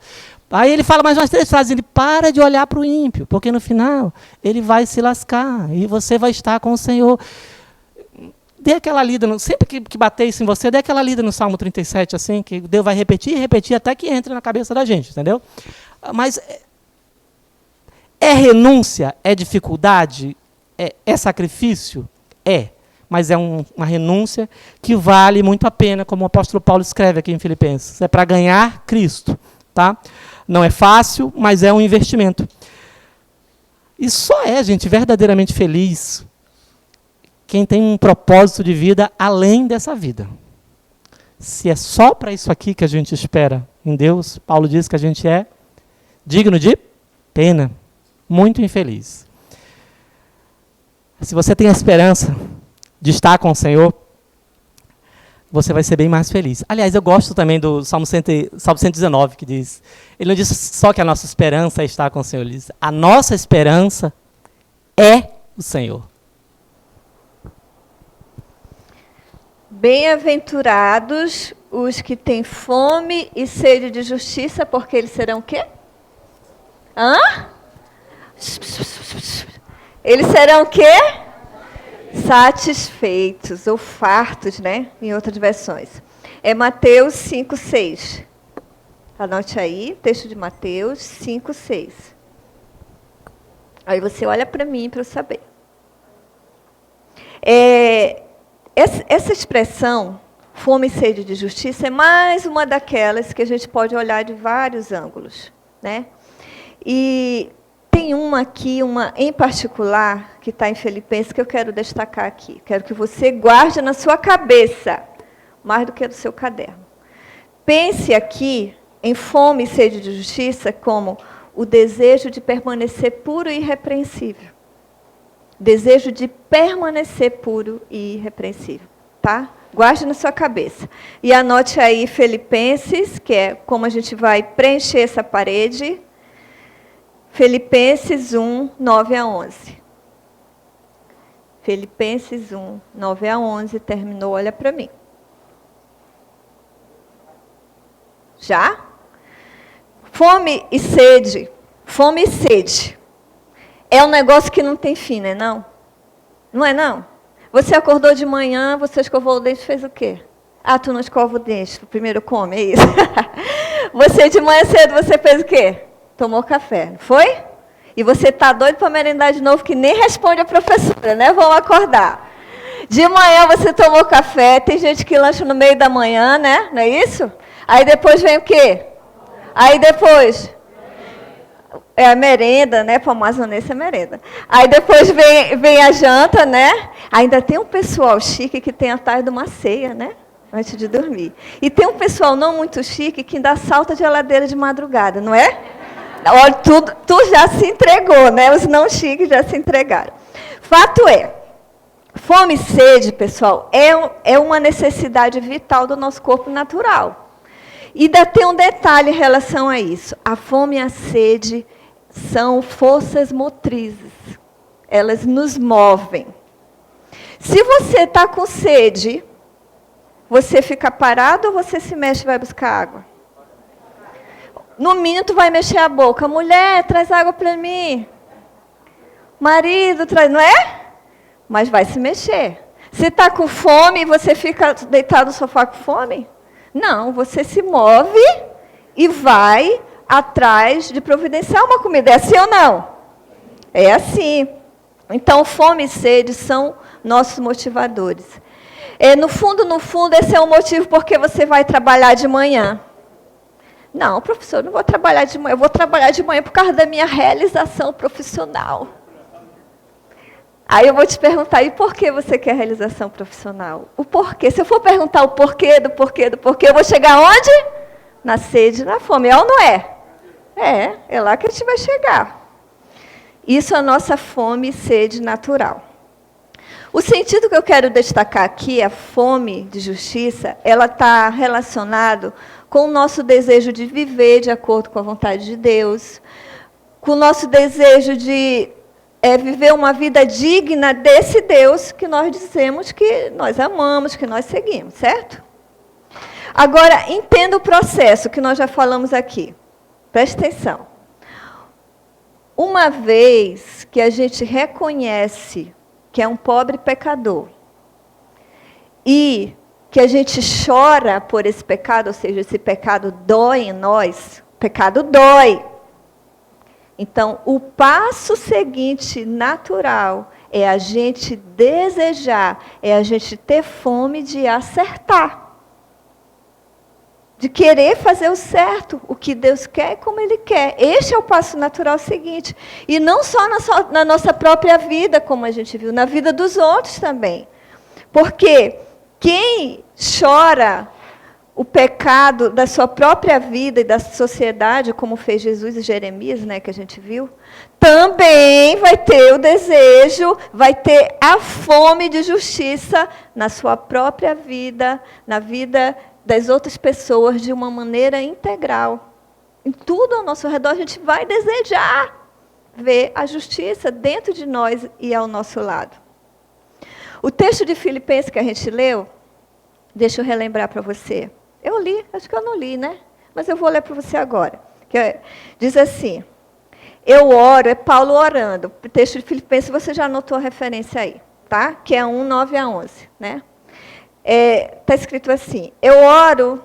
Aí ele fala mais umas 3 frases, ele para de olhar para o ímpio, porque no final ele vai se lascar e você vai estar com o Senhor. Dê aquela lida, sempre que bater isso em você, dê aquela lida no Salmo 37, assim, que Deus vai repetir e repetir até que entre na cabeça da gente, entendeu? Mas é renúncia? É dificuldade? É sacrifício? É. mas é uma renúncia que vale muito a pena, como o apóstolo Paulo escreve aqui em Filipenses. É para ganhar Cristo. Tá? Não é fácil, mas é um investimento. E só é, gente, verdadeiramente feliz quem tem um propósito de vida além dessa vida. Se é só para isso aqui que a gente espera em Deus, Paulo diz que a gente é digno de pena, muito infeliz. Se você tem a esperança de estar com o Senhor, você vai ser bem mais feliz. Aliás, eu gosto também do Salmo 119, que diz, ele não diz só que a nossa esperança é estar com o Senhor, ele diz, a nossa esperança é o Senhor. Bem-aventurados os que têm fome e sede de justiça, porque eles serão o quê? Hã? Eles serão o quê? Satisfeitos, ou fartos, né? Em outras versões. É Mateus 5:6. Anote aí, texto de Mateus 5:6. Aí você olha para mim para eu saber. Essa expressão, fome e sede de justiça, é mais uma daquelas que a gente pode olhar de vários ângulos, né? E tem uma aqui, uma em particular, que está em Filipenses, que eu quero destacar aqui. Quero que você guarde na sua cabeça, mais do que no seu caderno. Pense aqui em fome e sede de justiça como o desejo de permanecer puro e irrepreensível. Desejo de permanecer puro e irrepreensível, tá? Guarde na sua cabeça. E anote aí Filipenses, que é como a gente vai preencher essa parede. Filipenses 1, 9 a 11. Filipenses 1, 9 a 11, terminou, olha para mim. Já? Fome e sede. Fome e sede. É um negócio que não tem fim, né, não? Não é, não? Você acordou de manhã, você escovou o dente, fez o quê? Ah, tu não escova o dente, tu primeiro come, é isso? Você de manhã cedo, você fez o quê? Tomou café, não foi? E você está doido para merendar de novo, que nem responde a professora, né? Vamos acordar. De manhã você tomou café, tem gente que lancha no meio da manhã, né? Não é isso? Aí depois vem o quê? Aí depois... É a merenda, né? Para o amazonense é merenda. Aí depois vem a janta, né? Ainda tem um pessoal chique que tem a tarde de uma ceia, né? Antes de dormir. E tem um pessoal não muito chique que ainda salta de geladeira de madrugada, não é? Olha, tu já se entregou, né? Os não chiques já se entregaram. Fato é, fome e sede, pessoal, é uma necessidade vital do nosso corpo natural. E ainda tem um detalhe em relação a isso. A fome e a sede são forças motrizes. Elas nos movem. Se você está com sede, você fica parado ou você se mexe e vai buscar água? No mínimo, tu vai mexer a boca. Mulher, traz água para mim. Marido, traz... Não é? Mas vai se mexer. Se está com fome e você fica deitado no sofá com fome? Não, você se move e vai atrás de providenciar uma comida. É assim ou não? É assim. Então, fome e sede são nossos motivadores. No fundo, esse é o motivo porque você vai trabalhar de manhã. Não, professor, eu não vou trabalhar de manhã. Eu vou trabalhar de manhã por causa da minha realização profissional. Aí eu vou te perguntar, e por que você quer realização profissional? O porquê? Se eu for perguntar o porquê, eu vou chegar onde? Na sede e na fome. É ou não é? É lá que a gente vai chegar. Isso é a nossa fome e sede natural. O sentido que eu quero destacar aqui, a fome de justiça, ela está relacionado com o nosso desejo de viver de acordo com a vontade de Deus, com o nosso desejo de viver uma vida digna desse Deus que nós dizemos que nós amamos, que nós seguimos, certo? Agora, entenda o processo que nós já falamos aqui. Presta atenção. Uma vez que a gente reconhece que é um pobre pecador e que a gente chora por esse pecado, ou seja, esse pecado dói em nós, o pecado dói. Então, o passo seguinte natural é a gente desejar, é a gente ter fome de acertar. De querer fazer o certo, o que Deus quer e como Ele quer. Este é o passo natural seguinte. E não só na nossa própria vida, como a gente viu, na vida dos outros também. Porque quem chora o pecado da sua própria vida e da sociedade, como fez Jesus e Jeremias, né, que a gente viu, também vai ter o desejo, vai ter a fome de justiça na sua própria vida, na vida das outras pessoas, de uma maneira integral. Em tudo ao nosso redor, a gente vai desejar ver a justiça dentro de nós e ao nosso lado. O texto de Filipenses que a gente leu, deixa eu relembrar para você. Eu li, acho que eu não li, né? Mas eu vou ler para você agora. Diz assim, eu oro, é Paulo orando. O texto de Filipenses, você já anotou a referência aí, tá? Que é 1, 9 a 11, né? Está escrito assim, eu oro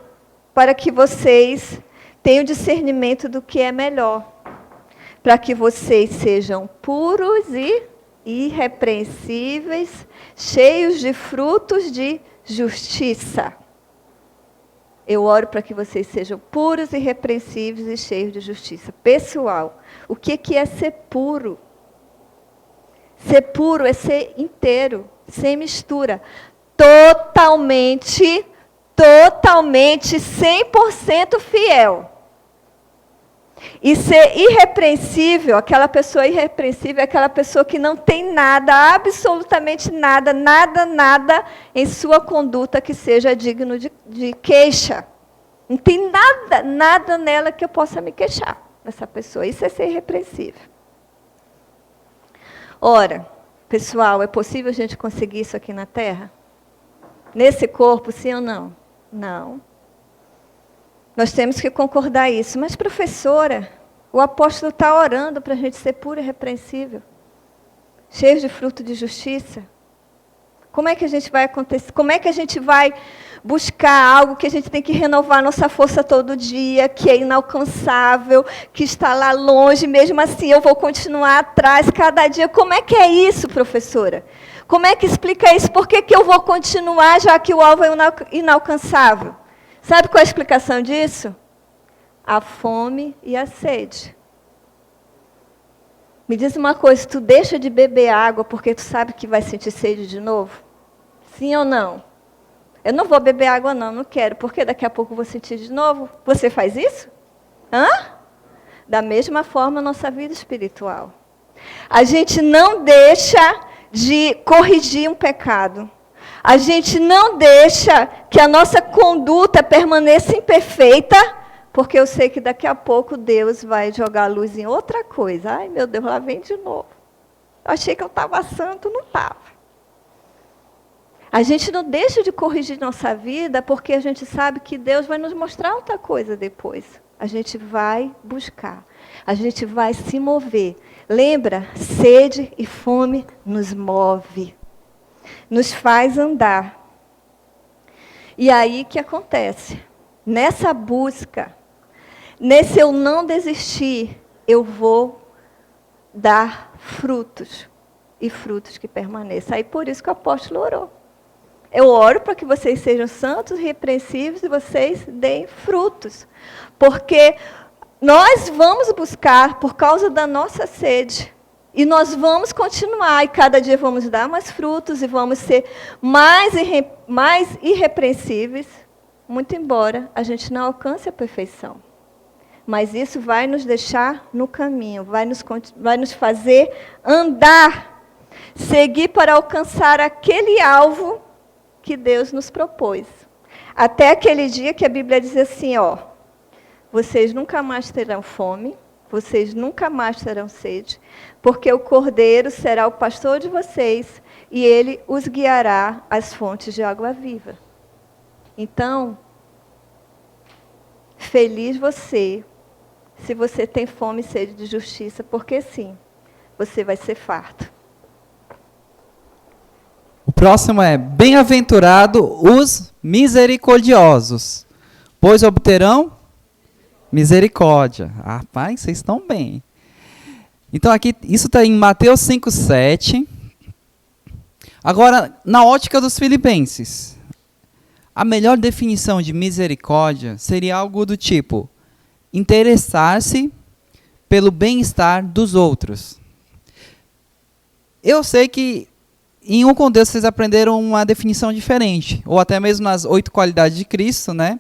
para que vocês tenham discernimento do que é melhor, para que vocês sejam puros e irrepreensíveis, cheios de frutos de justiça. Eu oro para que vocês sejam puros, irrepreensíveis e cheios de justiça. Pessoal, o que é ser puro? Ser puro é ser inteiro, sem mistura. Totalmente, 100% fiel. E ser irrepreensível, aquela pessoa irrepreensível é aquela pessoa que não tem nada, absolutamente nada, nada em sua conduta que seja digno de queixa. Não tem nada nela que eu possa me queixar dessa pessoa. Isso é ser irrepreensível. Ora, pessoal, é possível a gente conseguir isso aqui na Terra? Nesse corpo, sim ou não? Não. Nós temos que concordar isso. Mas, professora, o apóstolo está orando para a gente ser puro e irrepreensível, cheio de fruto de justiça. Como é que a gente vai acontecer? Como é que a gente vai buscar algo que a gente tem que renovar nossa força todo dia, que é inalcançável, que está lá longe, mesmo assim eu vou continuar atrás cada dia? Como é que é isso, professora? Como é que explica isso? Por que eu vou continuar, já que o alvo é inalcançável? Sabe qual é a explicação disso? A fome e a sede. Me diz uma coisa, tu deixa de beber água porque tu sabe que vai sentir sede de novo? Sim ou não? Eu não vou beber água não quero, porque daqui a pouco eu vou sentir de novo. Você faz isso? Hã? Da mesma forma a nossa vida espiritual. A gente não deixa de corrigir um pecado. A gente não deixa que a nossa conduta permaneça imperfeita, porque eu sei que daqui a pouco Deus vai jogar a luz em outra coisa. Ai, meu Deus, lá vem de novo. Eu achei que eu estava santo, não estava. A gente não deixa de corrigir nossa vida, porque a gente sabe que Deus vai nos mostrar outra coisa depois. A gente vai buscar, a gente vai se mover. Lembra? Sede e fome nos move, nos faz andar. E aí o que acontece? Nessa busca, nesse eu não desistir, eu vou dar frutos, e frutos que permaneçam. Aí por isso que o apóstolo orou. Eu oro para que vocês sejam santos, irrepreensíveis, e vocês deem frutos. Porque nós vamos buscar por causa da nossa sede. E nós vamos continuar, e cada dia vamos dar mais frutos, e vamos ser mais irrepreensíveis, muito embora a gente não alcance a perfeição. Mas isso vai nos deixar no caminho, vai nos fazer andar, seguir para alcançar aquele alvo que Deus nos propôs. Até aquele dia que a Bíblia diz assim, vocês nunca mais terão fome, vocês nunca mais terão sede, porque o Cordeiro será o pastor de vocês e ele os guiará às fontes de água viva. Então, feliz você, se você tem fome e sede de justiça, porque sim, você vai ser farto. O próximo é, bem-aventurado os misericordiosos, pois obterão misericórdia. Rapaz, vocês estão bem. Então aqui, isso está em Mateus 5:7. Agora, na ótica dos filipenses, a melhor definição de misericórdia seria algo do tipo: interessar-se pelo bem-estar dos outros. Eu sei que em um contexto vocês aprenderam uma definição diferente, ou até mesmo nas 8 qualidades de Cristo, né?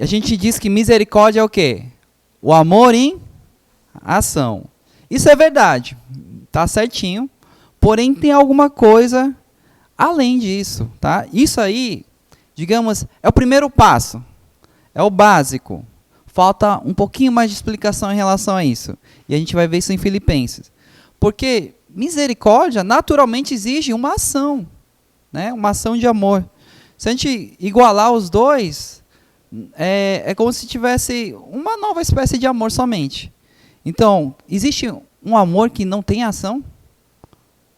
A gente diz que misericórdia é o quê? O amor em ação. Isso é verdade, tá certinho. Porém, tem alguma coisa além disso, tá? Isso aí, digamos, é o primeiro passo, é o básico. Falta um pouquinho mais de explicação em relação a isso. E a gente vai ver isso em Filipenses. Porque misericórdia naturalmente exige uma ação, né? Uma ação de amor. Se a gente igualar os dois, é como se tivesse uma nova espécie de amor somente. Então, existe um amor que não tem ação?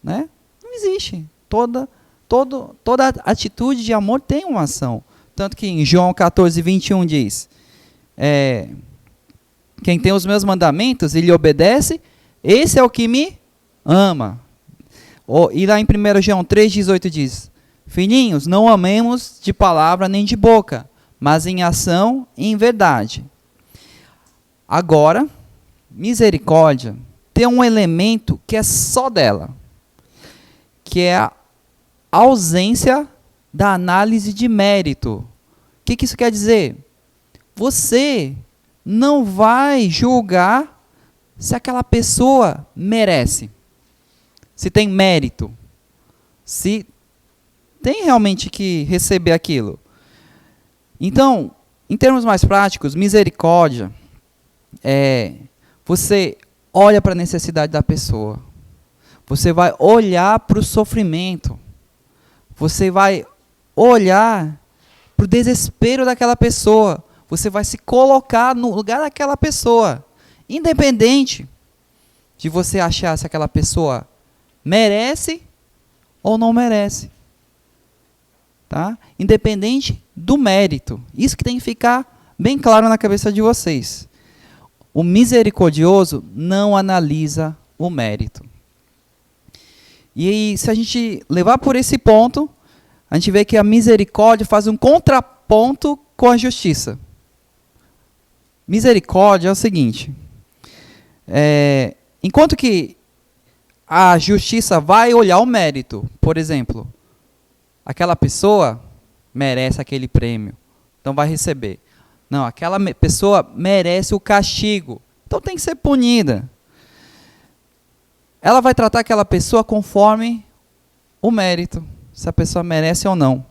Né? Não existe. Toda atitude de amor tem uma ação. Tanto que em João 14, 21 diz: quem tem os meus mandamentos e lhe obedece, esse é o que me ama. E lá em 1 João 3, 18 diz: filhinhos, não amemos de palavra nem de boca, mas em ação e em verdade. Agora, misericórdia tem um elemento que é só dela, que é a ausência da análise de mérito. O que isso quer dizer? Você não vai julgar se aquela pessoa merece, se tem mérito, se tem realmente que receber aquilo. Então, em termos mais práticos, misericórdia você olha para a necessidade da pessoa. Você vai olhar para o sofrimento. Você vai olhar para o desespero daquela pessoa. Você vai se colocar no lugar daquela pessoa. Independente de você achar se aquela pessoa merece ou não merece. Tá? Independente do mérito. Isso que tem que ficar bem claro na cabeça de vocês. O misericordioso não analisa o mérito. E aí, se a gente levar por esse ponto, a gente vê que a misericórdia faz um contraponto com a justiça. Misericórdia é o seguinte: enquanto que a justiça vai olhar o mérito, por exemplo, aquela pessoa merece aquele prêmio, então vai receber. Não, aquela pessoa merece o castigo, então tem que ser punida. Ela vai tratar aquela pessoa conforme o mérito, se a pessoa merece ou não.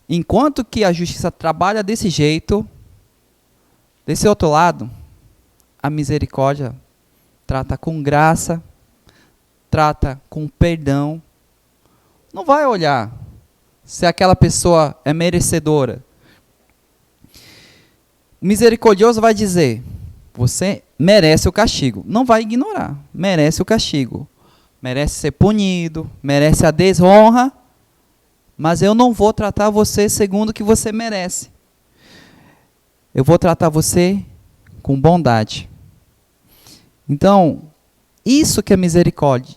Enquanto que a justiça trabalha desse jeito, desse outro lado, a misericórdia trata com graça, trata com perdão. Não vai olhar se aquela pessoa é merecedora. O misericordioso vai dizer: você merece o castigo. Não vai ignorar. Merece o castigo. Merece ser punido. Merece a desonra. Mas eu não vou tratar você segundo o que você merece. Eu vou tratar você com bondade. Então, isso que é misericórdia.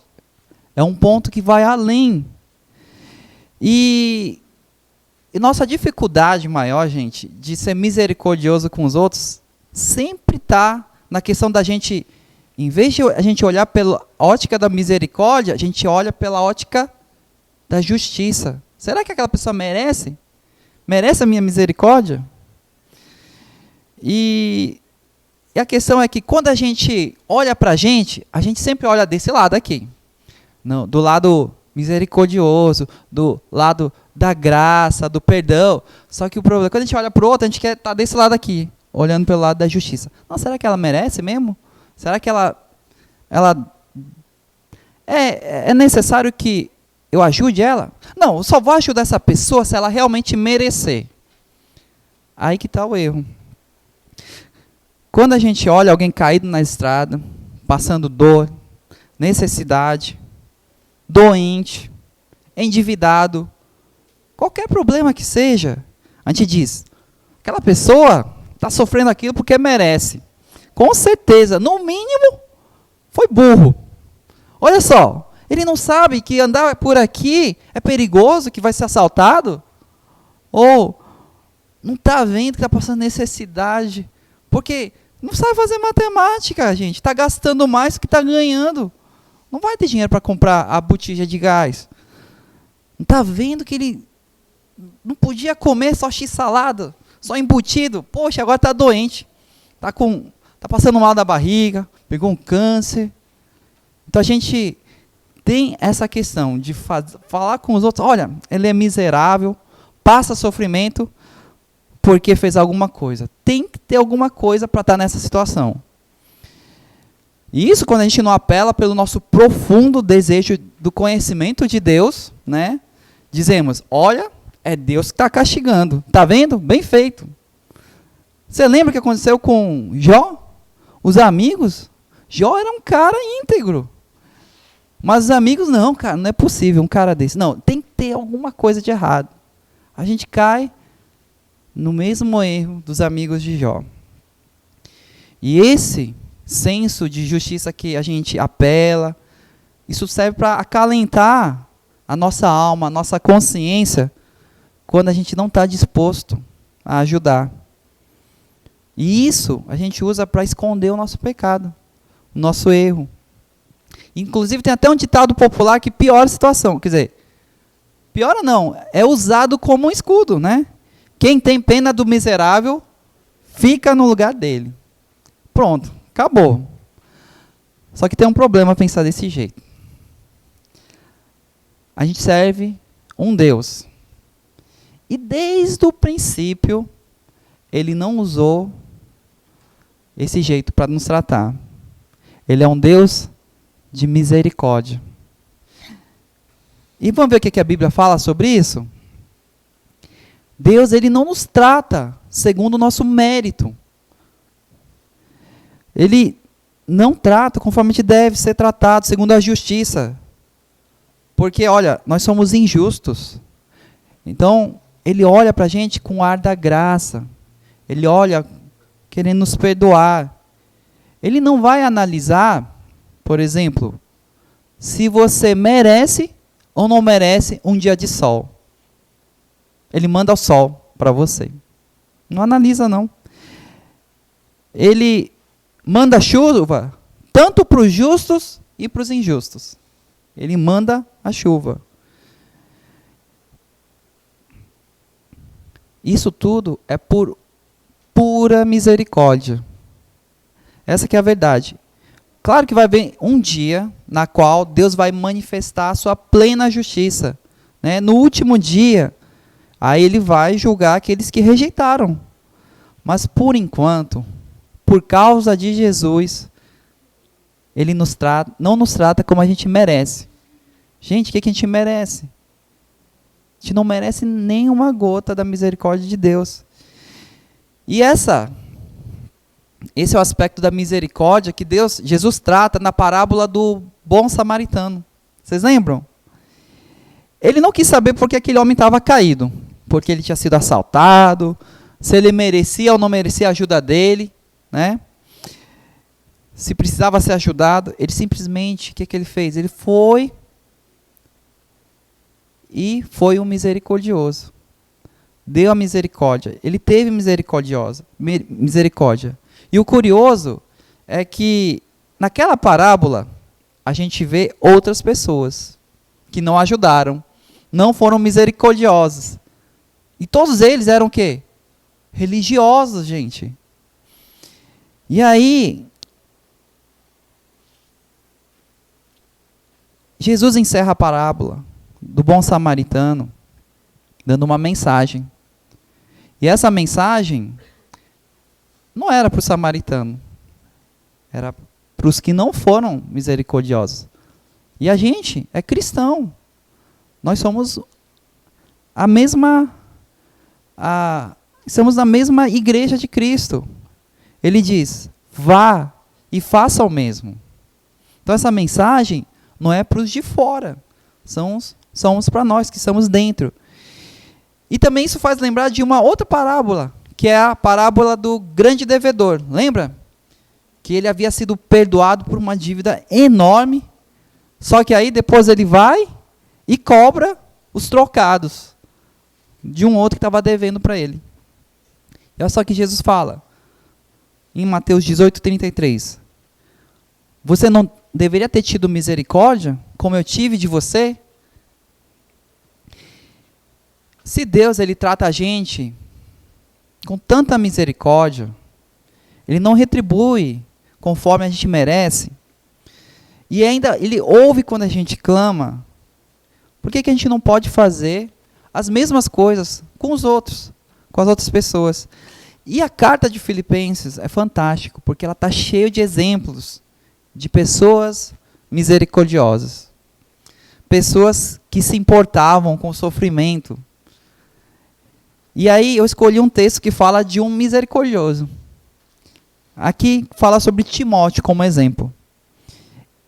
É um ponto que vai além. E nossa dificuldade maior, gente, de ser misericordioso com os outros, sempre está na questão da gente, em vez de a gente olhar pela ótica da misericórdia, a gente olha pela ótica da justiça. Será que aquela pessoa merece? Merece a minha misericórdia? E a questão é que quando a gente olha para a gente sempre olha desse lado aqui. Não, do lado misericordioso, do lado da graça, do perdão. Só que o problema, quando a gente olha para o outro, a gente quer estar desse lado aqui, olhando pelo lado da justiça. Não, será que ela merece mesmo? Será que ela é necessário que eu ajude ela? Não, eu só vou ajudar essa pessoa se ela realmente merecer. Aí que está o erro. Quando a gente olha alguém caído na estrada, passando dor, necessidade, doente, endividado, qualquer problema que seja, a gente diz: aquela pessoa está sofrendo aquilo porque merece. Com certeza, no mínimo, foi burro. Olha só, Ele não sabe que andar por aqui é perigoso, que vai ser assaltado? Ou não está vendo que está passando necessidade? Porque não sabe fazer matemática, gente. Está gastando mais do que está ganhando. Não vai ter dinheiro para comprar a botija de gás. Não está vendo que ele não podia comer só x-salada, só embutido? Poxa, agora está doente. Está passando mal da barriga, pegou um câncer. Então a gente tem essa questão de falar com os outros, olha, ele é miserável, passa sofrimento porque fez alguma coisa. Tem que ter alguma coisa para estar nessa situação. E isso quando a gente não apela pelo nosso profundo desejo do conhecimento de Deus, né? Dizemos, olha, é Deus que está castigando. Está vendo? Bem feito. Você lembra o que aconteceu com Jó? Os amigos? Jó era um cara íntegro. Mas os amigos, não, cara, não é possível um cara desse. Não, tem que ter alguma coisa de errado. A gente cai no mesmo erro dos amigos de Jó. E esse senso de justiça que a gente apela, isso serve para acalentar a nossa alma, a nossa consciência, quando a gente não está disposto a ajudar. E isso a gente usa para esconder o nosso pecado, o nosso erro. Inclusive tem até um ditado popular que piora a situação. Quer dizer, piora não, é usado como um escudo, né? Quem tem pena do miserável, fica no lugar dele. Pronto, acabou. Só que tem um problema pensar desse jeito. A gente serve um Deus. E desde o princípio, ele não usou esse jeito para nos tratar. Ele é um Deus de misericórdia. E vamos ver o que a Bíblia fala sobre isso? Deus, ele não nos trata segundo o nosso mérito. Ele não trata conforme a gente deve ser tratado, segundo a justiça. Porque, olha, nós somos injustos. Então, ele olha para a gente com o ar da graça. Ele olha querendo nos perdoar. Ele não vai analisar, por exemplo, se você merece ou não merece um dia de sol. Ele manda o sol para você. Não analisa, não. Ele manda chuva tanto para os justos e para os injustos. Ele manda a chuva. Isso tudo é por pura misericórdia. Essa que é a verdade. Claro que vai haver um dia na qual Deus vai manifestar a sua plena justiça, né? No último dia, aí ele vai julgar aqueles que rejeitaram. Mas por enquanto, por causa de Jesus, ele não nos trata como a gente merece. Gente, o que a gente merece? A gente não merece nem uma gota da misericórdia de Deus. E esse é o aspecto da misericórdia que Jesus trata na parábola do bom samaritano. Vocês lembram? Ele não quis saber por que aquele homem estava caído. Porque ele tinha sido assaltado, se ele merecia ou não merecia a ajuda dele, né? Se precisava ser ajudado. Ele simplesmente, o que ele fez? Ele foi um misericordioso. Deu a misericórdia. Ele teve misericórdia. E o curioso é que naquela parábola a gente vê outras pessoas que não ajudaram, não foram misericordiosos. E todos eles eram o quê? Religiosos, gente. E aí Jesus encerra a parábola do bom samaritano dando uma mensagem. E essa mensagem não era para o samaritano, era para os que não foram misericordiosos. E a gente é cristão. Nós somos estamos na mesma igreja de Cristo. Ele diz, vá e faça o mesmo. Então essa mensagem não é para os de fora, somos para nós que estamos dentro. E também isso faz lembrar de uma outra parábola, que é a parábola do grande devedor. Lembra? Que ele havia sido perdoado por uma dívida enorme, Só que aí depois ele vai e cobra os trocados de um outro que estava devendo para ele. E olha só que Jesus fala, em Mateus 18:33. Você não deveria ter tido misericórdia, como eu tive de você? Se Deus ele trata a gente com tanta misericórdia, ele não retribui conforme a gente merece, e ainda ele ouve quando a gente clama, por que a gente não pode fazer as mesmas coisas com os outros, com as outras pessoas? E a carta de Filipenses é fantástica, porque ela está cheia de exemplos de pessoas misericordiosas, pessoas que se importavam com o sofrimento. E aí eu escolhi um texto que fala de um misericordioso. Aqui fala sobre Timóteo como exemplo.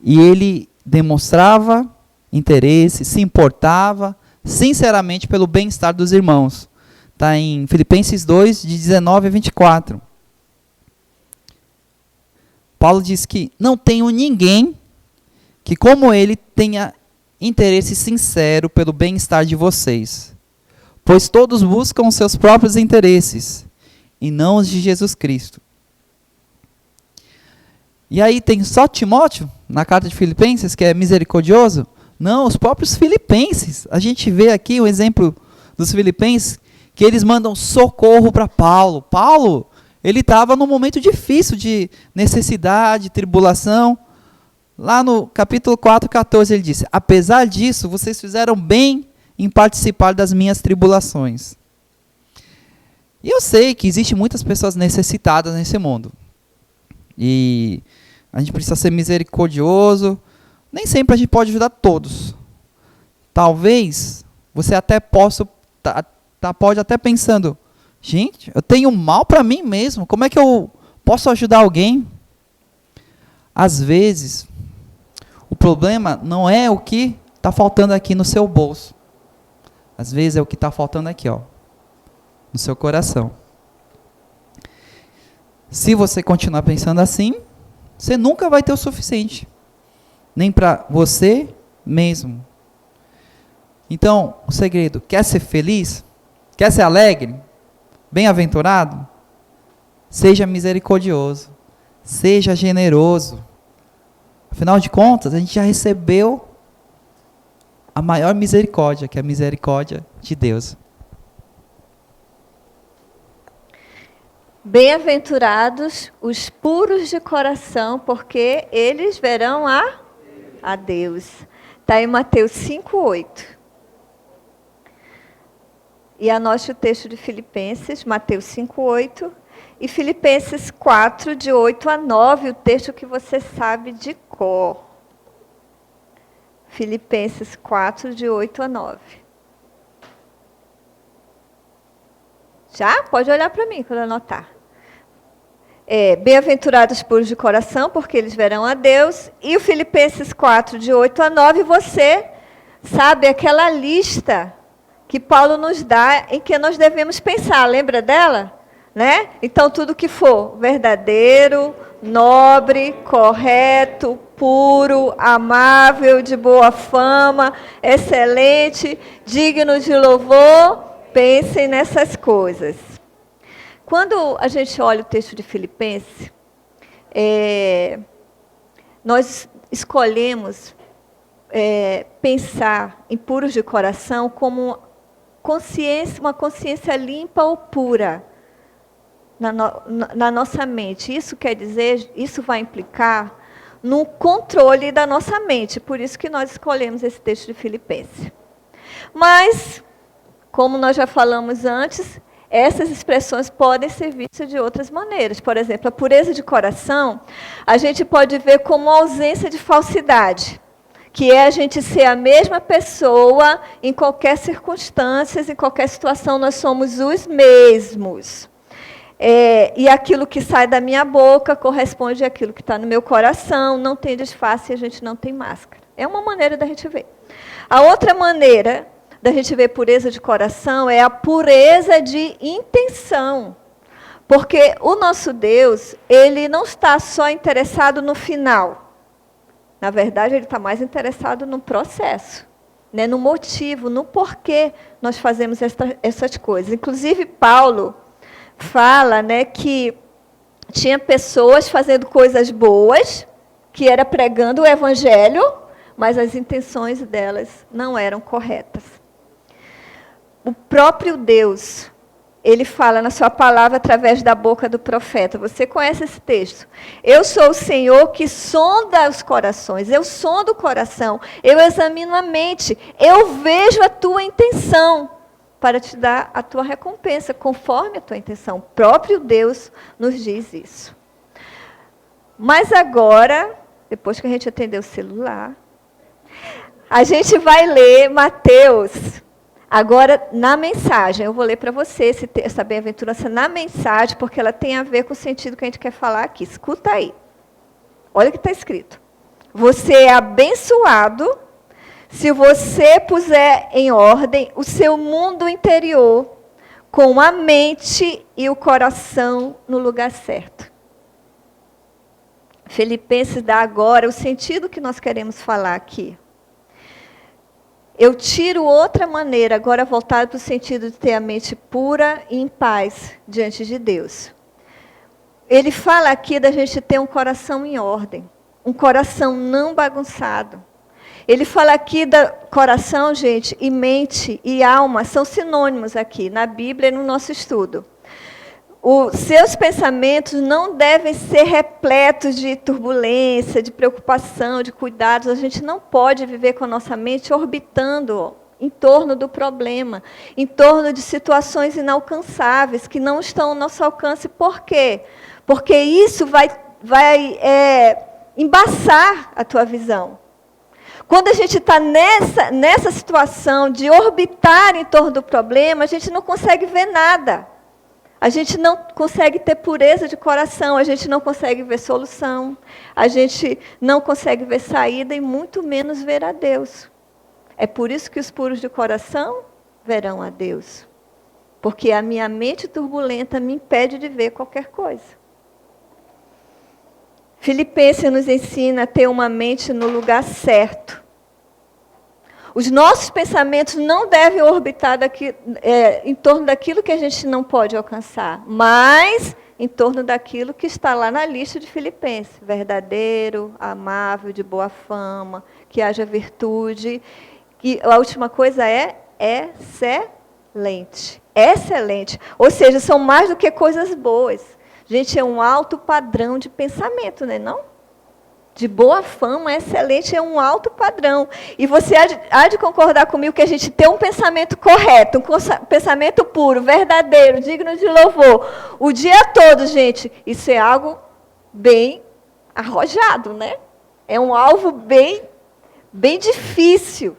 E ele demonstrava interesse, se importava sinceramente pelo bem-estar dos irmãos. Está em Filipenses 2, de 19 a 24. Paulo diz que não tenho ninguém que, como ele, tenha interesse sincero pelo bem-estar de vocês, pois todos buscam os seus próprios interesses, e não os de Jesus Cristo. E aí tem só Timóteo, na carta de Filipenses, que é misericordioso? Não, os próprios filipenses. A gente vê aqui o exemplo dos filipenses, que eles mandam socorro para Paulo. Paulo, ele estava num momento difícil de necessidade, tribulação. Lá no capítulo 4:14 ele disse, apesar disso, vocês fizeram bem em participar das minhas tribulações. E eu sei que existem muitas pessoas necessitadas nesse mundo. E a gente precisa ser misericordioso. Nem sempre a gente pode ajudar todos. Talvez você até possa pode até pensando, gente, eu tenho mal para mim mesmo, como é que eu posso ajudar alguém? Às vezes, o problema não é o que está faltando aqui no seu bolso. Às vezes é o que está faltando aqui, ó, no seu coração. Se você continuar pensando assim, você nunca vai ter o suficiente, nem para você mesmo. Então, o segredo, quer ser feliz? Quer ser alegre? Bem-aventurado? Seja misericordioso. Seja generoso. Afinal de contas, a gente já recebeu a maior misericórdia, que é a misericórdia de Deus. Bem-aventurados os puros de coração, porque eles verão a Deus. Está em Mateus 5:8. E anote o texto de Filipenses, Mateus 5:8, e Filipenses 4, de 8 a 9, o texto que você sabe de cor. Filipenses 4, de 8 a 9. Já? Pode olhar para mim quando anotar. Bem-aventurados puros de coração, porque eles verão a Deus. E o Filipenses 4, de 8 a 9, você sabe aquela lista que Paulo nos dá em que nós devemos pensar. Lembra dela? Né? Então, tudo que for verdadeiro, nobre, correto, puro, amável, de boa fama, excelente, digno de louvor, pensem nessas coisas. Quando a gente olha o texto de Filipenses, nós escolhemos pensar em puros de coração como uma consciência limpa ou pura na nossa mente. Isso quer dizer, isso vai implicar no controle da nossa mente. Por isso que nós escolhemos esse texto de Filipenses. Mas, como nós já falamos antes, essas expressões podem ser vistas de outras maneiras. Por exemplo, a pureza de coração, a gente pode ver como ausência de falsidade, que é a gente ser a mesma pessoa em qualquer circunstância, em qualquer situação, nós somos os mesmos. E aquilo que sai da minha boca corresponde àquilo que está no meu coração, não tem disfarce e a gente não tem máscara. É uma maneira da gente ver. A outra maneira da gente ver pureza de coração é a pureza de intenção. Porque o nosso Deus, ele não está só interessado no final. Na verdade, ele está mais interessado no processo, né? No motivo, no porquê nós fazemos essas coisas. Inclusive, Paulo fala, né, que tinha pessoas fazendo coisas boas, que era pregando o evangelho, mas as intenções delas não eram corretas. O próprio Deus, ele fala na sua palavra através da boca do profeta. Você conhece esse texto? Eu sou o Senhor que sonda os corações. Eu sondo o coração. Eu examino a mente. Eu vejo a tua intenção para te dar a tua recompensa, conforme a tua intenção. O próprio Deus nos diz isso. Mas agora, depois que a gente atender o celular, a gente vai ler Mateus. Agora, na mensagem, eu vou ler para você essa bem-aventurança na mensagem, porque ela tem a ver com o sentido que a gente quer falar aqui. Escuta aí. Olha o que está escrito. Você é abençoado se você puser em ordem o seu mundo interior, com a mente e o coração no lugar certo. Filipenses dá agora o sentido que nós queremos falar aqui. Eu tiro outra maneira, agora voltado para o sentido de ter a mente pura e em paz diante de Deus. Ele fala aqui da gente ter um coração em ordem, um coração não bagunçado. Ele fala aqui da coração, gente, e mente e alma, são sinônimos aqui, na Bíblia e no nosso estudo. Os seus pensamentos não devem ser repletos de turbulência, de preocupação, de cuidados. A gente não pode viver com a nossa mente orbitando em torno do problema, em torno de situações inalcançáveis, que não estão ao nosso alcance. Por quê? Porque isso vai embaçar a tua visão. Quando a gente está nessa situação de orbitar em torno do problema, a gente não consegue ver nada. A gente não consegue ter pureza de coração, a gente não consegue ver solução, a gente não consegue ver saída e muito menos ver a Deus. É por isso que os puros de coração verão a Deus. Porque a minha mente turbulenta me impede de ver qualquer coisa. Filipenses nos ensina a ter uma mente no lugar certo. Os nossos pensamentos não devem orbitar em torno daquilo que a gente não pode alcançar, mas em torno daquilo que está lá na lista de Filipenses. Verdadeiro, amável, de boa fama, que haja virtude. E a última coisa é excelente. Excelente. Ou seja, são mais do que coisas boas. Gente, é um alto padrão de pensamento, não é não? De boa fama, excelente, é um alto padrão. E você há de concordar comigo que a gente tem um pensamento correto, um pensamento puro, verdadeiro, digno de louvor, o dia todo, gente, isso é algo bem arrojado, né? É um alvo bem difícil,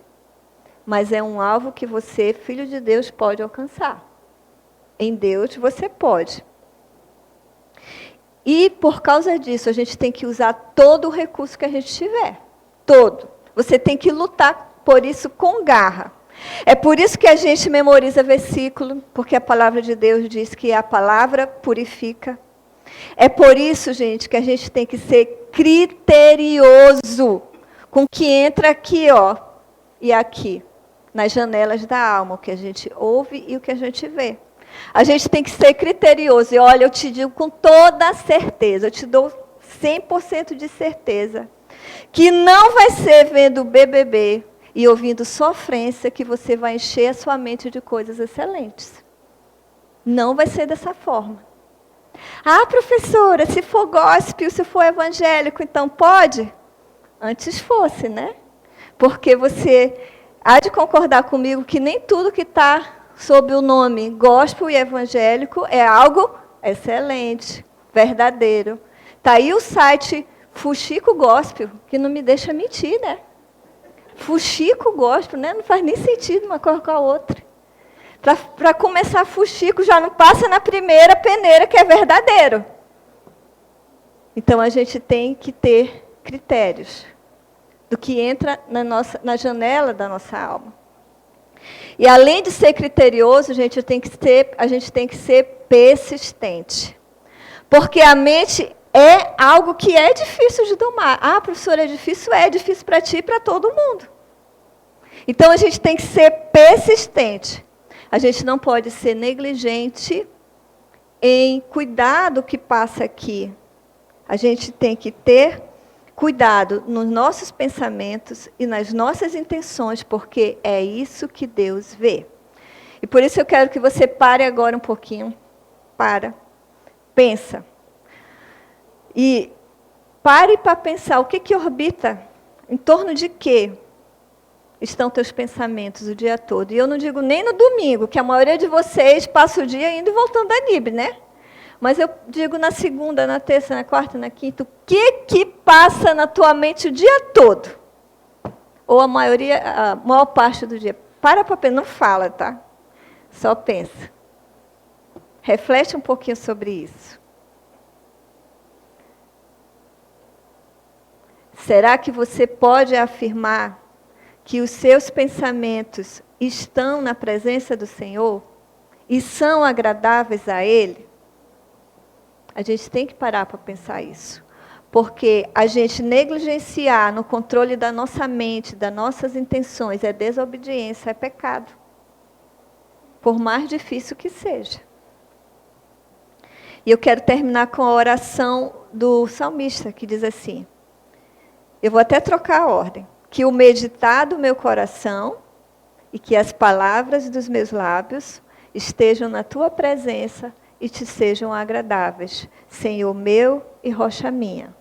mas é um alvo que você, filho de Deus, pode alcançar. Em Deus você pode. E, por causa disso, a gente tem que usar todo o recurso que a gente tiver. Todo. Você tem que lutar por isso com garra. É por isso que a gente memoriza versículo, porque a palavra de Deus diz que a palavra purifica. É por isso, gente, que a gente tem que ser criterioso com o que entra aqui, ó, e aqui, nas janelas da alma, o que a gente ouve e o que a gente vê. A gente tem que ser criterioso. E olha, eu te digo com toda a certeza, eu te dou 100% de certeza, que não vai ser vendo o BBB e ouvindo sofrência que você vai encher a sua mente de coisas excelentes. Não vai ser dessa forma. Ah, professora, se for gospel, se for evangélico, então pode? Antes fosse, né? Porque você há de concordar comigo que nem tudo que está sob o nome gospel e evangélico é algo excelente, verdadeiro. Está aí o site Fuxico Gospel, que não me deixa mentir, né? Fuxico Gospel, né? Não faz nem sentido uma coisa com a outra. Para começar, Fuxico já não passa na primeira peneira, que é verdadeiro. Então, a gente tem que ter critérios do que entra na janela da nossa alma. E além de ser criterioso, a gente tem que ser persistente. Porque a mente é algo que é difícil de domar. Ah, professora, é difícil para ti e para todo mundo. Então, a gente tem que ser persistente. A gente não pode ser negligente em cuidar do que passa aqui. A gente tem que ter cuidado nos nossos pensamentos e nas nossas intenções, porque é isso que Deus vê. E por isso eu quero que você pare agora um pouquinho. Pensa. E pare para pensar o que orbita, em torno de quê estão teus pensamentos o dia todo. E eu não digo nem no domingo, que a maioria de vocês passa o dia indo e voltando da NIB, né? Mas eu digo na segunda, na terça, na quarta, na quinta, o que passa na tua mente o dia todo? Ou a maior parte do dia. Para pensar, não fala, tá? Só pensa. Reflete um pouquinho sobre isso. Será que você pode afirmar que os seus pensamentos estão na presença do Senhor e são agradáveis a Ele? A gente tem que parar para pensar isso. Porque a gente negligenciar no controle da nossa mente, das nossas intenções, é desobediência, é pecado. Por mais difícil que seja. E eu quero terminar com a oração do salmista, que diz assim, eu vou até trocar a ordem, que o meditar do meu coração e que as palavras dos meus lábios estejam na tua presença e te sejam agradáveis, Senhor meu e rocha minha.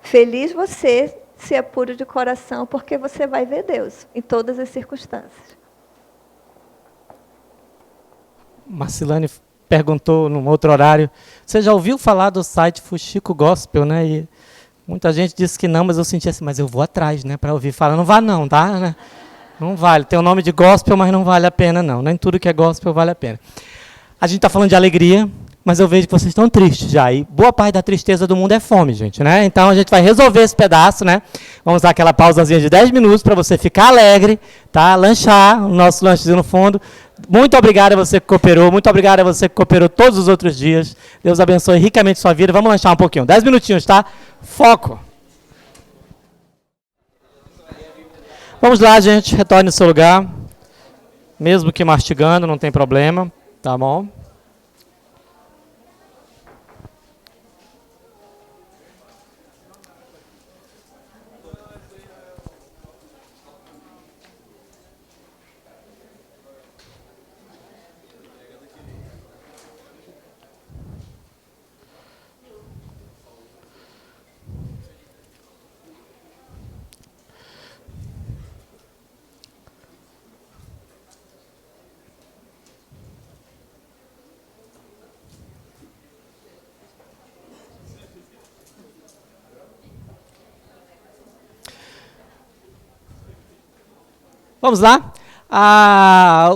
Feliz você se é puro de coração, porque você vai ver Deus em todas as circunstâncias. Marcilane perguntou num outro horário, você já ouviu falar do site Fuxico Gospel, né? E muita gente disse que não, mas eu senti assim, mas eu vou atrás, né, para ouvir falar. Não vá não, tá? Né? Não vale. Tem o nome de gospel, mas não vale a pena, não. Nem tudo que é gospel vale a pena. A gente está falando de alegria, mas eu vejo que vocês estão tristes já. E boa parte da tristeza do mundo é fome, gente, né? Então a gente vai resolver esse pedaço, né? Vamos dar aquela pausazinha de 10 minutos para você ficar alegre, tá? Lanchar, o nosso lanchezinho no fundo. Muito obrigado a você que cooperou, muito obrigado a você que cooperou todos os outros dias. Deus abençoe ricamente sua vida. Vamos lanchar um pouquinho. 10 minutinhos, tá? Foco. Vamos lá, gente. Retorne no seu lugar. Mesmo que mastigando, não tem problema. Tá bom? Vamos lá.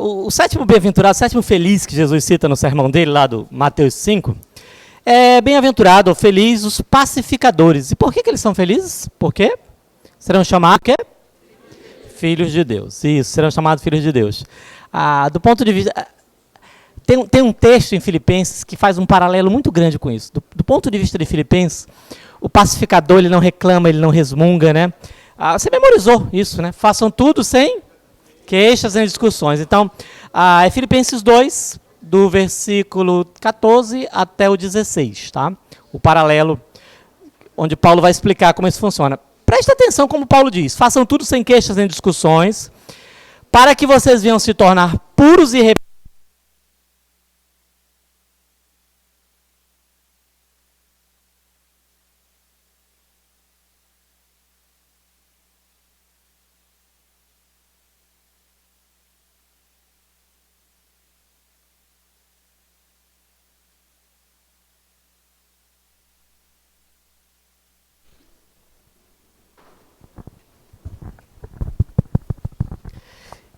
O sétimo bem-aventurado, o sétimo feliz que Jesus cita no sermão dele, lá do Mateus 5, é bem-aventurado ou feliz os pacificadores. E por que eles são felizes? Por quê? Serão chamados quê? Filhos de Deus. Isso, serão chamados filhos de Deus. Do ponto de vista... Tem um texto em Filipenses que faz um paralelo muito grande com isso. Do ponto de vista de Filipenses, o pacificador, ele não reclama, ele não resmunga, né? Você memorizou isso, né? Façam tudo sem queixas nem discussões. Então, é Filipenses 2, do versículo 14 até o 16, tá? O paralelo, onde Paulo vai explicar como isso funciona. Presta atenção como Paulo diz, façam tudo sem queixas nem discussões, para que vocês venham se tornar puros e irrepreensíveis.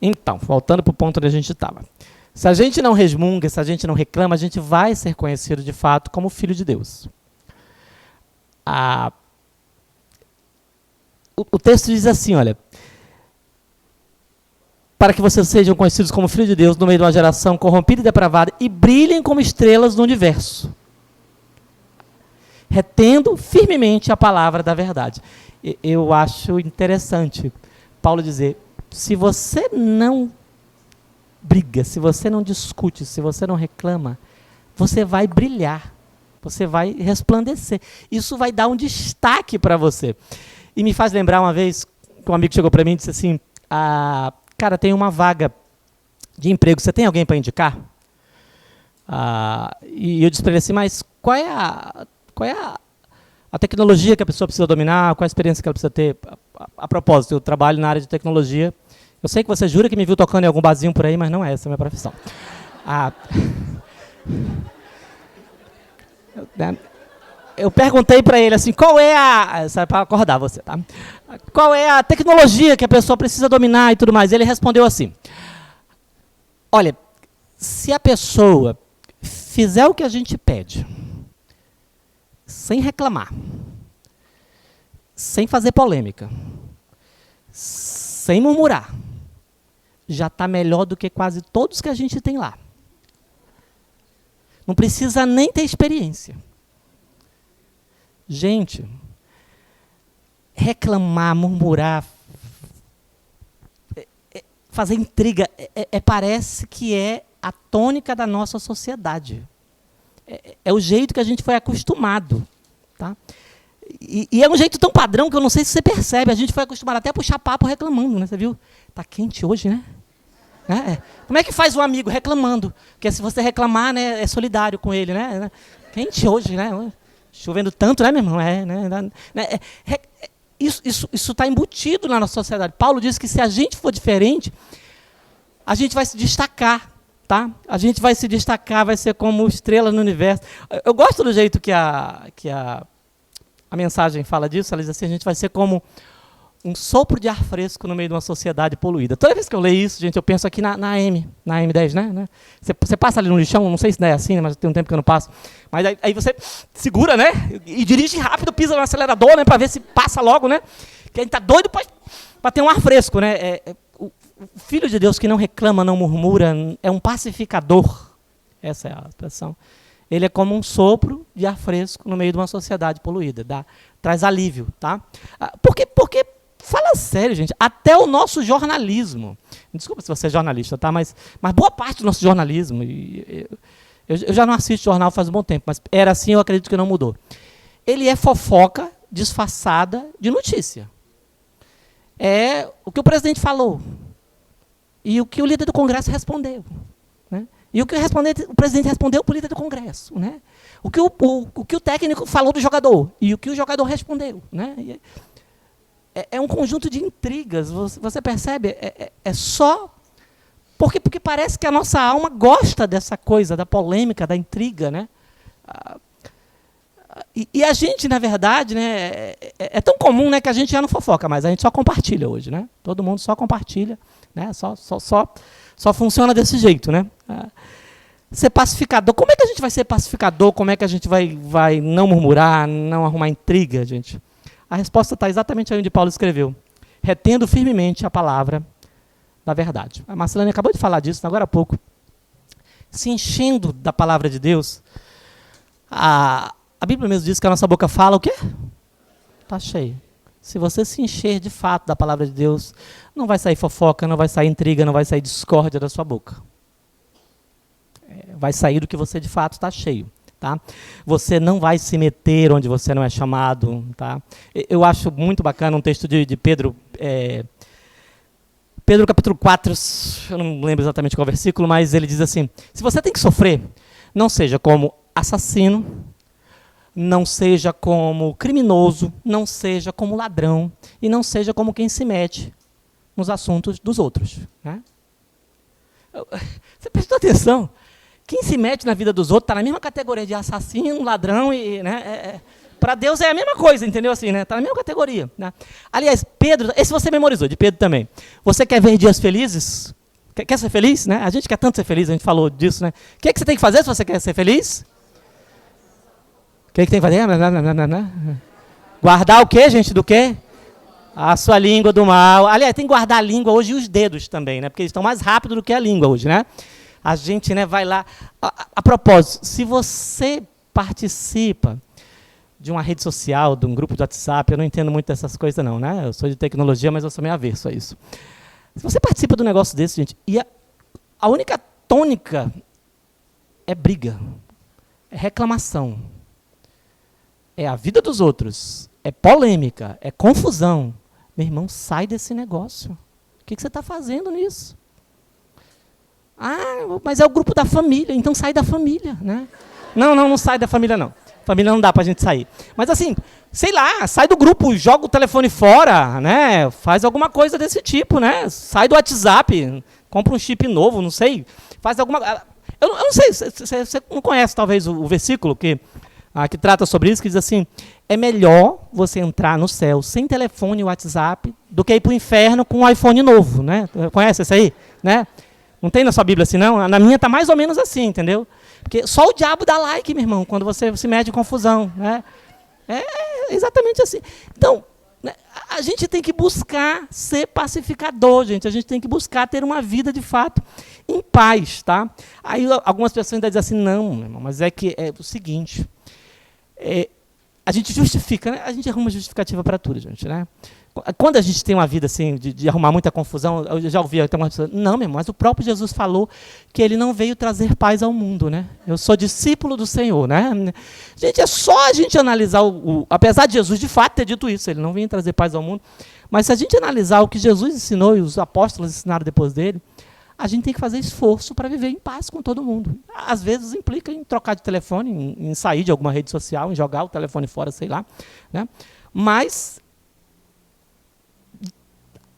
Então, voltando para o ponto onde a gente estava. Se a gente não resmunga, se a gente não reclama, a gente vai ser conhecido de fato como filho de Deus. O texto diz assim, olha, para que vocês sejam conhecidos como filhos de Deus no meio de uma geração corrompida e depravada e brilhem como estrelas no universo. retendo firmemente a palavra da verdade. Eu acho interessante Paulo dizer, se você não briga, se você não discute, se você não reclama, você vai brilhar, você vai resplandecer. Isso vai dar um destaque para você. E me faz lembrar uma vez que um amigo chegou para mim e disse assim, cara, tem uma vaga de emprego, você tem alguém para indicar? E eu disse para ele assim, mas qual é a tecnologia que a pessoa precisa dominar, qual a experiência que ela precisa ter? A propósito, eu trabalho na área de tecnologia. Eu sei que você jura que me viu tocando em algum barzinho por aí, mas não é essa a minha profissão. Eu perguntei para ele assim, qual é para acordar você, tá? Qual é a tecnologia que a pessoa precisa dominar e tudo mais? Ele respondeu assim, olha, se a pessoa fizer o que a gente pede, sem reclamar, sem fazer polêmica, sem murmurar, já está melhor do que quase todos que a gente tem lá. Não precisa nem ter experiência. Gente, reclamar, murmurar, fazer intriga, parece que é a tônica da nossa sociedade. É o jeito que a gente foi acostumado. Tá? E é um jeito tão padrão que eu não sei se você percebe. A gente foi acostumado até a puxar papo reclamando, né? Você viu? Está quente hoje, né? Como é que faz um amigo reclamando? Porque se você reclamar, né, é solidário com ele, né? Quente hoje, né? Chovendo tanto, né, meu irmão? Isso está embutido na nossa sociedade. Paulo diz que se a gente for diferente, a gente vai se destacar. Tá? A gente vai se destacar, vai ser como estrela no universo. Eu gosto do jeito que a mensagem fala disso. Ela diz assim, a gente vai ser como um sopro de ar fresco no meio de uma sociedade poluída. Toda vez que eu leio isso, gente, eu penso aqui na M10, né? Você passa ali no lixão, não sei se não é assim, né, mas tem um tempo que eu não passo. Mas aí você segura, né? E dirige rápido, pisa no acelerador, né? Para ver se passa logo, né? Que a gente está doido para ter um ar fresco, né? O Filho de Deus que não reclama, não murmura, é um pacificador. Essa é a expressão. Ele é como um sopro de ar fresco no meio de uma sociedade poluída. Traz alívio. Tá? Porque, fala sério, gente, até o nosso jornalismo, desculpa se você é jornalista, tá? mas boa parte do nosso jornalismo, eu já não assisto jornal faz um bom tempo, mas era assim, eu acredito que não mudou. Ele é fofoca disfarçada de notícia. É o que o presidente falou. E o que o líder do Congresso respondeu. Né? E o que o presidente respondeu para o líder do Congresso. Né? O que o técnico falou do jogador. E o que o jogador respondeu. Né? É um conjunto de intrigas. Você percebe? É só... Porque parece que a nossa alma gosta dessa coisa, da polêmica, da intriga. Né? E a gente, na verdade, né, é tão comum, né, que a gente já não fofoca, mas a gente só compartilha hoje. Né? Todo mundo só compartilha. Né? Só funciona desse jeito. Né? Ser pacificador. Como é que a gente vai ser pacificador? Como é que a gente vai não murmurar, não arrumar intriga, gente? A resposta está exatamente aí onde Paulo escreveu. Retendo firmemente a palavra da verdade. A Marcelane acabou de falar disso agora há pouco. Se enchendo da palavra de Deus, a Bíblia mesmo diz que a nossa boca fala o quê? Está cheia. Se você se encher de fato da palavra de Deus, não vai sair fofoca, não vai sair intriga, não vai sair discórdia da sua boca. Vai sair do que você de fato está cheio. Tá? Você não vai se meter onde você não é chamado. Tá? Eu acho muito bacana um texto de Pedro, Pedro capítulo 4, eu não lembro exatamente qual versículo, mas ele diz assim, se você tem que sofrer, não seja como assassino, não seja como criminoso, não seja como ladrão, e não seja como quem se mete nos assuntos dos outros. Né? Você prestou atenção? Quem se mete na vida dos outros está na mesma categoria de assassino, ladrão, e para Deus é a mesma coisa, entendeu? Assim, né? Está na mesma categoria. Né? Aliás, Pedro, esse você memorizou, de Pedro também. Você quer ver dias felizes? Quer ser feliz? Né? A gente quer tanto ser feliz, a gente falou disso. Né? O que você tem que fazer se você quer ser feliz? O que tem que fazer? Guardar o quê, gente? Do quê? A sua língua do mal. Aliás, tem que guardar a língua hoje e os dedos também, né? Porque eles estão mais rápidos do que a língua hoje, né? A gente, né, vai lá... A propósito, se você participa de uma rede social, de um grupo de WhatsApp, eu não entendo muito dessas coisas não, né? Eu sou de tecnologia, mas eu sou meio averso a isso. Se você participa de um negócio desse, gente, e a única tônica é briga, é reclamação, é a vida dos outros, é polêmica, é confusão. Meu irmão, sai desse negócio. O que você está fazendo nisso? Ah, mas é o grupo da família, então sai da família, né? Não sai da família, não. Família não dá pra gente sair. Mas assim, sei lá, sai do grupo, joga o telefone fora, né? Faz alguma coisa desse tipo, né? Sai do WhatsApp, compra um chip novo, não sei. Faz alguma... Eu não sei, você não conhece talvez o versículo que trata sobre isso, que diz assim, é melhor você entrar no céu sem telefone e WhatsApp do que ir para o inferno com um iPhone novo, né? Conhece esse aí? Né? Não tem na sua Bíblia assim, não? Na minha está mais ou menos assim, entendeu? Porque só o diabo dá like, meu irmão, quando você se mete em confusão, né? É exatamente assim. Então, né, a gente tem que buscar ser pacificador, gente. A gente tem que buscar ter uma vida, de fato, em paz, tá? Aí algumas pessoas ainda dizem assim, não, meu irmão, mas é que é o seguinte, a gente justifica, né? A gente arruma justificativa para tudo, gente, né? Quando a gente tem uma vida assim, de arrumar muita confusão, eu já ouvi até uma pessoa, não, meu irmão, mas o próprio Jesus falou que ele não veio trazer paz ao mundo, né? Eu sou discípulo do Senhor, né? Gente, é só a gente analisar, apesar de Jesus de fato ter dito isso, ele não veio trazer paz ao mundo, mas se a gente analisar o que Jesus ensinou e os apóstolos ensinaram depois dele, a gente tem que fazer esforço para viver em paz com todo mundo. Às vezes implica em trocar de telefone, em sair de alguma rede social, em jogar o telefone fora, sei lá, né? Mas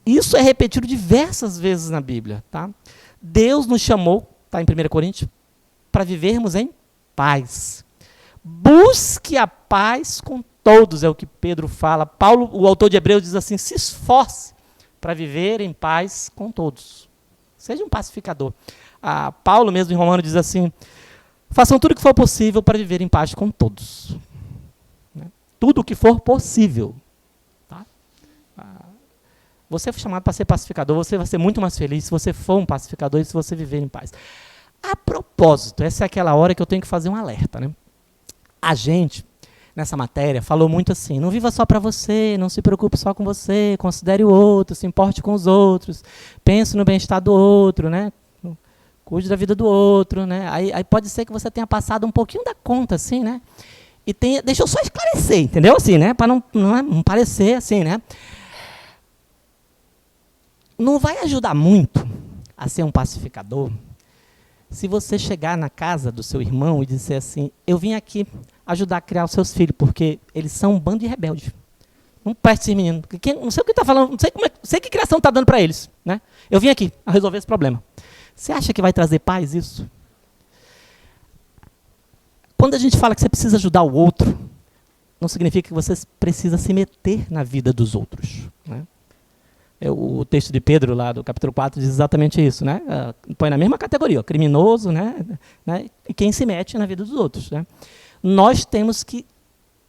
isso é repetido diversas vezes na Bíblia, tá? Deus nos chamou, está em 1 Coríntios, para vivermos em paz. Busque a paz com todos, é o que Pedro fala. Paulo, o autor de Hebreus, diz assim, se esforce para viver em paz com todos. Seja um pacificador. Paulo mesmo em Romanos diz assim, façam tudo o que for possível para viver em paz com todos. Né? Tudo o que for possível. Tá? Você foi chamado para ser pacificador, você vai ser muito mais feliz se você for um pacificador e se você viver em paz. A propósito, essa é aquela hora que eu tenho que fazer um alerta. Né? A gente, nessa matéria, falou muito assim, não viva só para você, não se preocupe só com você, considere o outro, se importe com os outros, pense no bem-estar do outro, né? Cuide da vida do outro. Né? Aí pode ser que você tenha passado um pouquinho da conta, assim, né? E deixa eu só esclarecer, entendeu? Assim, né? Para não parecer assim, né? Não vai ajudar muito a ser um pacificador se você chegar na casa do seu irmão e dizer assim, eu vim aqui ajudar a criar os seus filhos, porque eles são um bando de rebeldes. Não preste esses meninos. Não sei o que está falando, não sei que criação está dando para eles. Né? Eu vim aqui a resolver esse problema. Você acha que vai trazer paz isso? Quando a gente fala que você precisa ajudar o outro, não significa que você precisa se meter na vida dos outros. Né? O texto de Pedro, lá do capítulo 4, diz exatamente isso. Né? Põe na mesma categoria, ó, criminoso, né? E quem se mete na vida dos outros. Né? Nós temos que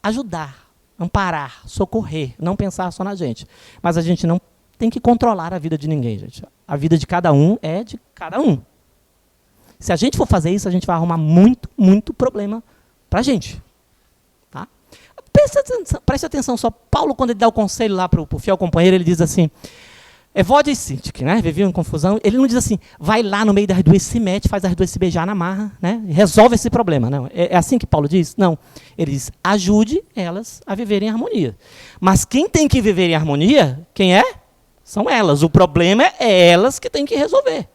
ajudar, amparar, socorrer, não pensar só na gente. Mas a gente não tem que controlar a vida de ninguém, gente. A vida de cada um é de cada um. Se a gente for fazer isso, a gente vai arrumar muito, muito problema para a gente. Tá? Preste atenção só. Paulo, quando ele dá o conselho lá para o fiel companheiro, ele diz assim, Evódia e Sintique, né? Viviam em confusão. Ele não diz assim, vai lá no meio das duas, se mete, faz as duas se beijar na marra, né? Resolve esse problema. Não. É assim que Paulo diz? Não. Ele diz, ajude elas a viverem em harmonia. Mas quem tem que viver em harmonia, quem é? São elas. O problema é elas que têm que resolver.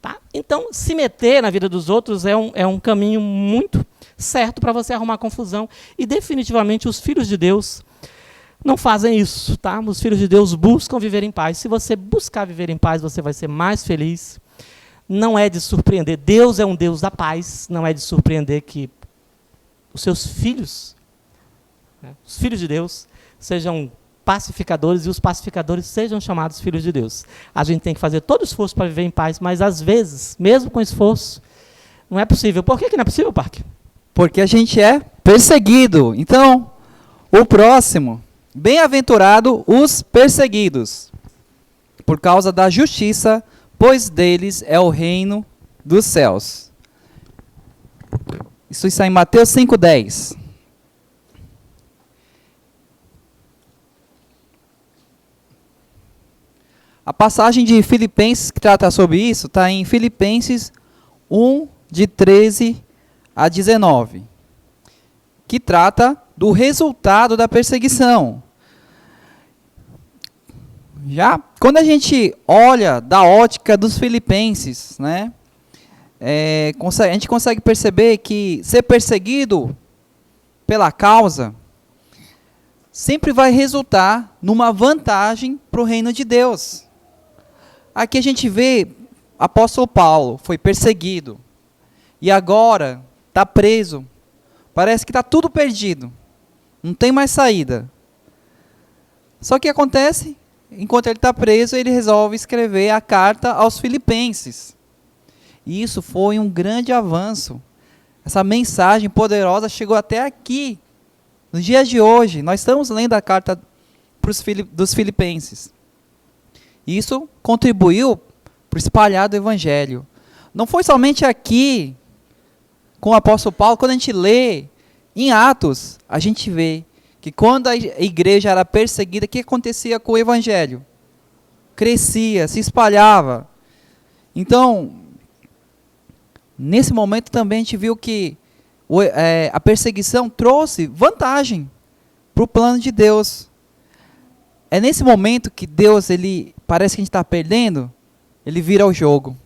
Tá? Então, se meter na vida dos outros é um caminho muito certo para você arrumar confusão. E, definitivamente, os filhos de Deus não fazem isso, tá? Os filhos de Deus buscam viver em paz. Se você buscar viver em paz, você vai ser mais feliz. Não é de surpreender. Deus é um Deus da paz. Não é de surpreender que os seus filhos, né, os filhos de Deus, sejam pacificadores e os pacificadores sejam chamados filhos de Deus. A gente tem que fazer todo o esforço para viver em paz, mas às vezes, mesmo com esforço, não é possível. Por que não é possível, Parque? Porque a gente é perseguido. Então, o próximo... Bem-aventurado os perseguidos, por causa da justiça, pois deles é o reino dos céus. Isso está em Mateus 5,10. A passagem de Filipenses que trata sobre isso está em Filipenses 1, de 13 a 19, que trata do resultado da perseguição. Já quando a gente olha da ótica dos filipenses, né, a gente consegue perceber que ser perseguido pela causa sempre vai resultar numa vantagem para o reino de Deus. Aqui a gente vê apóstolo Paulo foi perseguido e agora está preso. Parece que está tudo perdido, não tem mais saída. Só que acontece, enquanto ele está preso, ele resolve escrever a carta aos filipenses. E isso foi um grande avanço. Essa mensagem poderosa chegou até aqui. Nos dias de hoje, nós estamos lendo a carta dos filipenses. E isso contribuiu para o espalhar do evangelho. Não foi somente aqui, com o apóstolo Paulo, quando a gente lê em Atos, a gente vê que quando a igreja era perseguida, o que acontecia com o evangelho? Crescia, se espalhava. Então, nesse momento também a gente viu que a perseguição trouxe vantagem para o plano de Deus. É nesse momento que Deus, parece que a gente está perdendo, ele vira o jogo.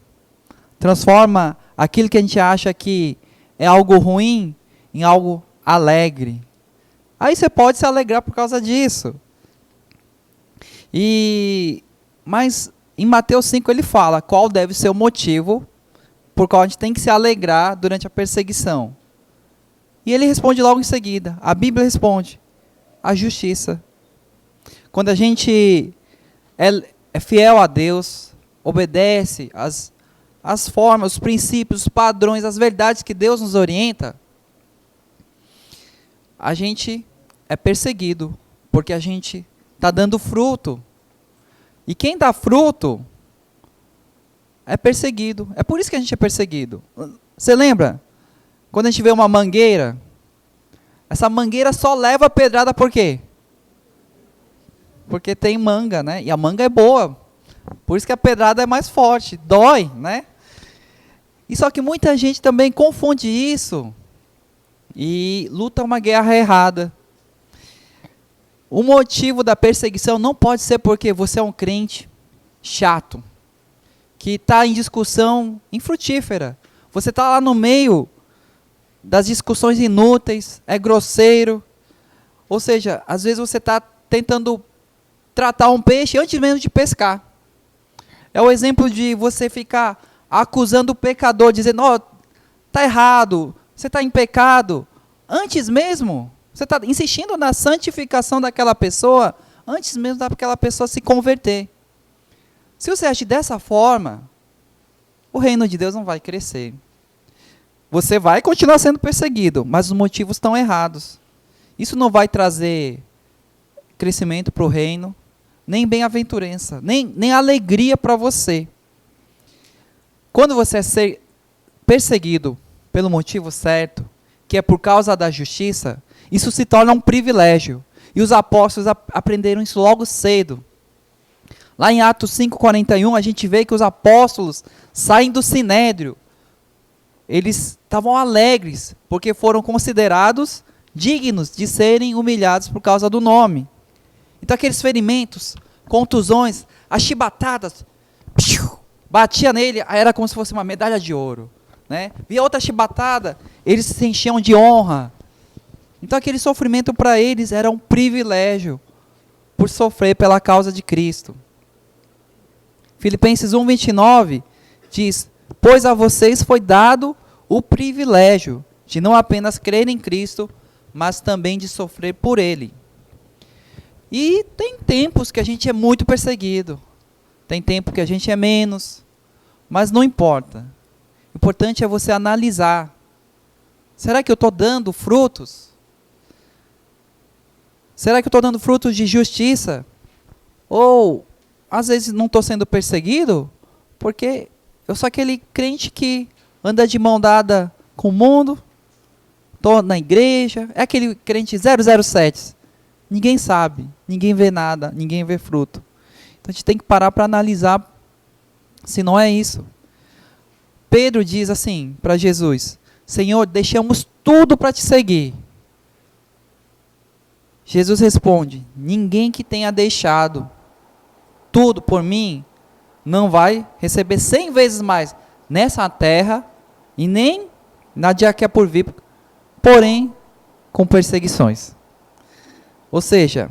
Transforma aquilo que a gente acha que é algo ruim em algo alegre. Aí você pode se alegrar por causa disso. Mas em Mateus 5 ele fala qual deve ser o motivo por qual a gente tem que se alegrar durante a perseguição. E ele responde logo em seguida. A Bíblia responde: a justiça. Quando a gente é fiel a Deus, obedece as formas, os princípios, os padrões, as verdades que Deus nos orienta, a gente é perseguido, porque a gente está dando fruto. E quem dá fruto é perseguido. É por isso que a gente é perseguido. Você lembra? Quando a gente vê uma mangueira, essa mangueira só leva pedrada por quê? Porque tem manga, né? E a manga é boa. Por isso que a pedrada é mais forte, dói, né? E só que muita gente também confunde isso e luta uma guerra errada. O motivo da perseguição não pode ser porque você é um crente chato, que está em discussão infrutífera. Você está lá no meio das discussões inúteis, é grosseiro. Ou seja, às vezes você está tentando tratar um peixe antes mesmo de pescar. É o exemplo de você ficar acusando o pecador, dizendo, está errado, você está em pecado. Antes mesmo, você está insistindo na santificação daquela pessoa, antes mesmo daquela pessoa se converter. Se você agir dessa forma, o reino de Deus não vai crescer. Você vai continuar sendo perseguido, mas os motivos estão errados. Isso não vai trazer crescimento para o reino, nem bem-aventurança, nem alegria para você. Quando você é ser perseguido pelo motivo certo, que é por causa da justiça, isso se torna um privilégio. E os apóstolos aprenderam isso logo cedo. Lá em Atos 5:41, a gente vê que os apóstolos saem do sinédrio. Eles estavam alegres, porque foram considerados dignos de serem humilhados por causa do nome. Então aqueles ferimentos, contusões, as chibatadas, batia nele, aí era como se fosse uma medalha de ouro. Né? Via outra chibatada, eles se enchiam de honra. Então aquele sofrimento para eles era um privilégio, por sofrer pela causa de Cristo. Filipenses 1:29 diz: pois a vocês foi dado o privilégio de não apenas crer em Cristo, mas também de sofrer por Ele. E tem tempos que a gente é muito perseguido, tem tempo que a gente é menos, mas não importa. O importante é você analisar. Será que eu estou dando frutos? Será que eu estou dando frutos de justiça? Ou, às vezes, não estou sendo perseguido porque eu sou aquele crente que anda de mão dada com o mundo, estou na igreja, é aquele crente 007. Ninguém sabe, ninguém vê nada, ninguém vê fruto. Então A gente tem que parar para analisar se não é isso. Pedro diz assim para Jesus: Senhor, deixamos tudo para te seguir. Jesus responde: ninguém que tenha deixado tudo por mim não vai receber 100 vezes mais nessa terra e nem na dia que é por vir, porém com perseguições. Ou seja,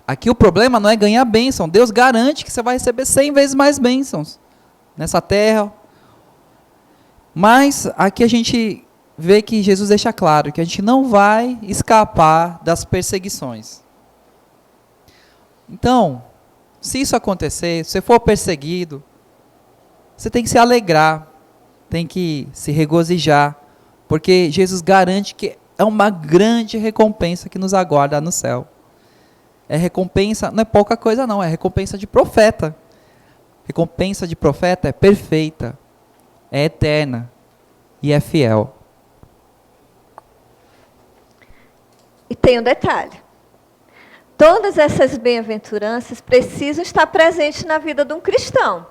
aqui o problema não é ganhar bênção. Deus garante que você vai receber 100 vezes mais bênçãos nessa terra. Mas aqui a gente vê que Jesus deixa claro que a gente não vai escapar das perseguições. Então, se isso acontecer, se você for perseguido, você tem que se alegrar, tem que se regozijar, porque Jesus garante que é uma grande recompensa que nos aguarda no céu. É recompensa, não é pouca coisa não, é recompensa de profeta. Recompensa de profeta é perfeita, é eterna e é fiel. E tem um detalhe. Todas essas bem-aventuranças precisam estar presentes na vida de um cristão.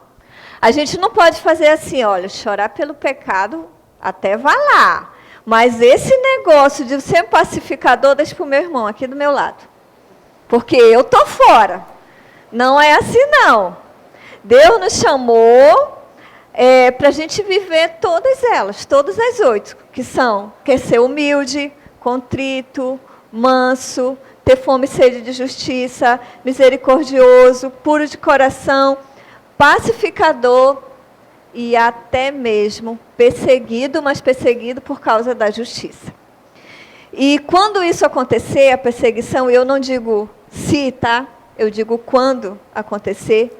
A gente não pode fazer assim, olha, chorar pelo pecado até vai lá. Mas esse negócio de ser um pacificador, deixa para o meu irmão aqui do meu lado. Porque eu estou fora. Não é assim, não. Deus nos chamou para a gente viver todas elas, todas as 8, que são, quer ser humilde, contrito, manso, ter fome e sede de justiça, misericordioso, puro de coração, pacificador e até mesmo perseguido, mas perseguido por causa da justiça. E quando isso acontecer, a perseguição, eu não digo se, tá? Eu digo quando acontecer,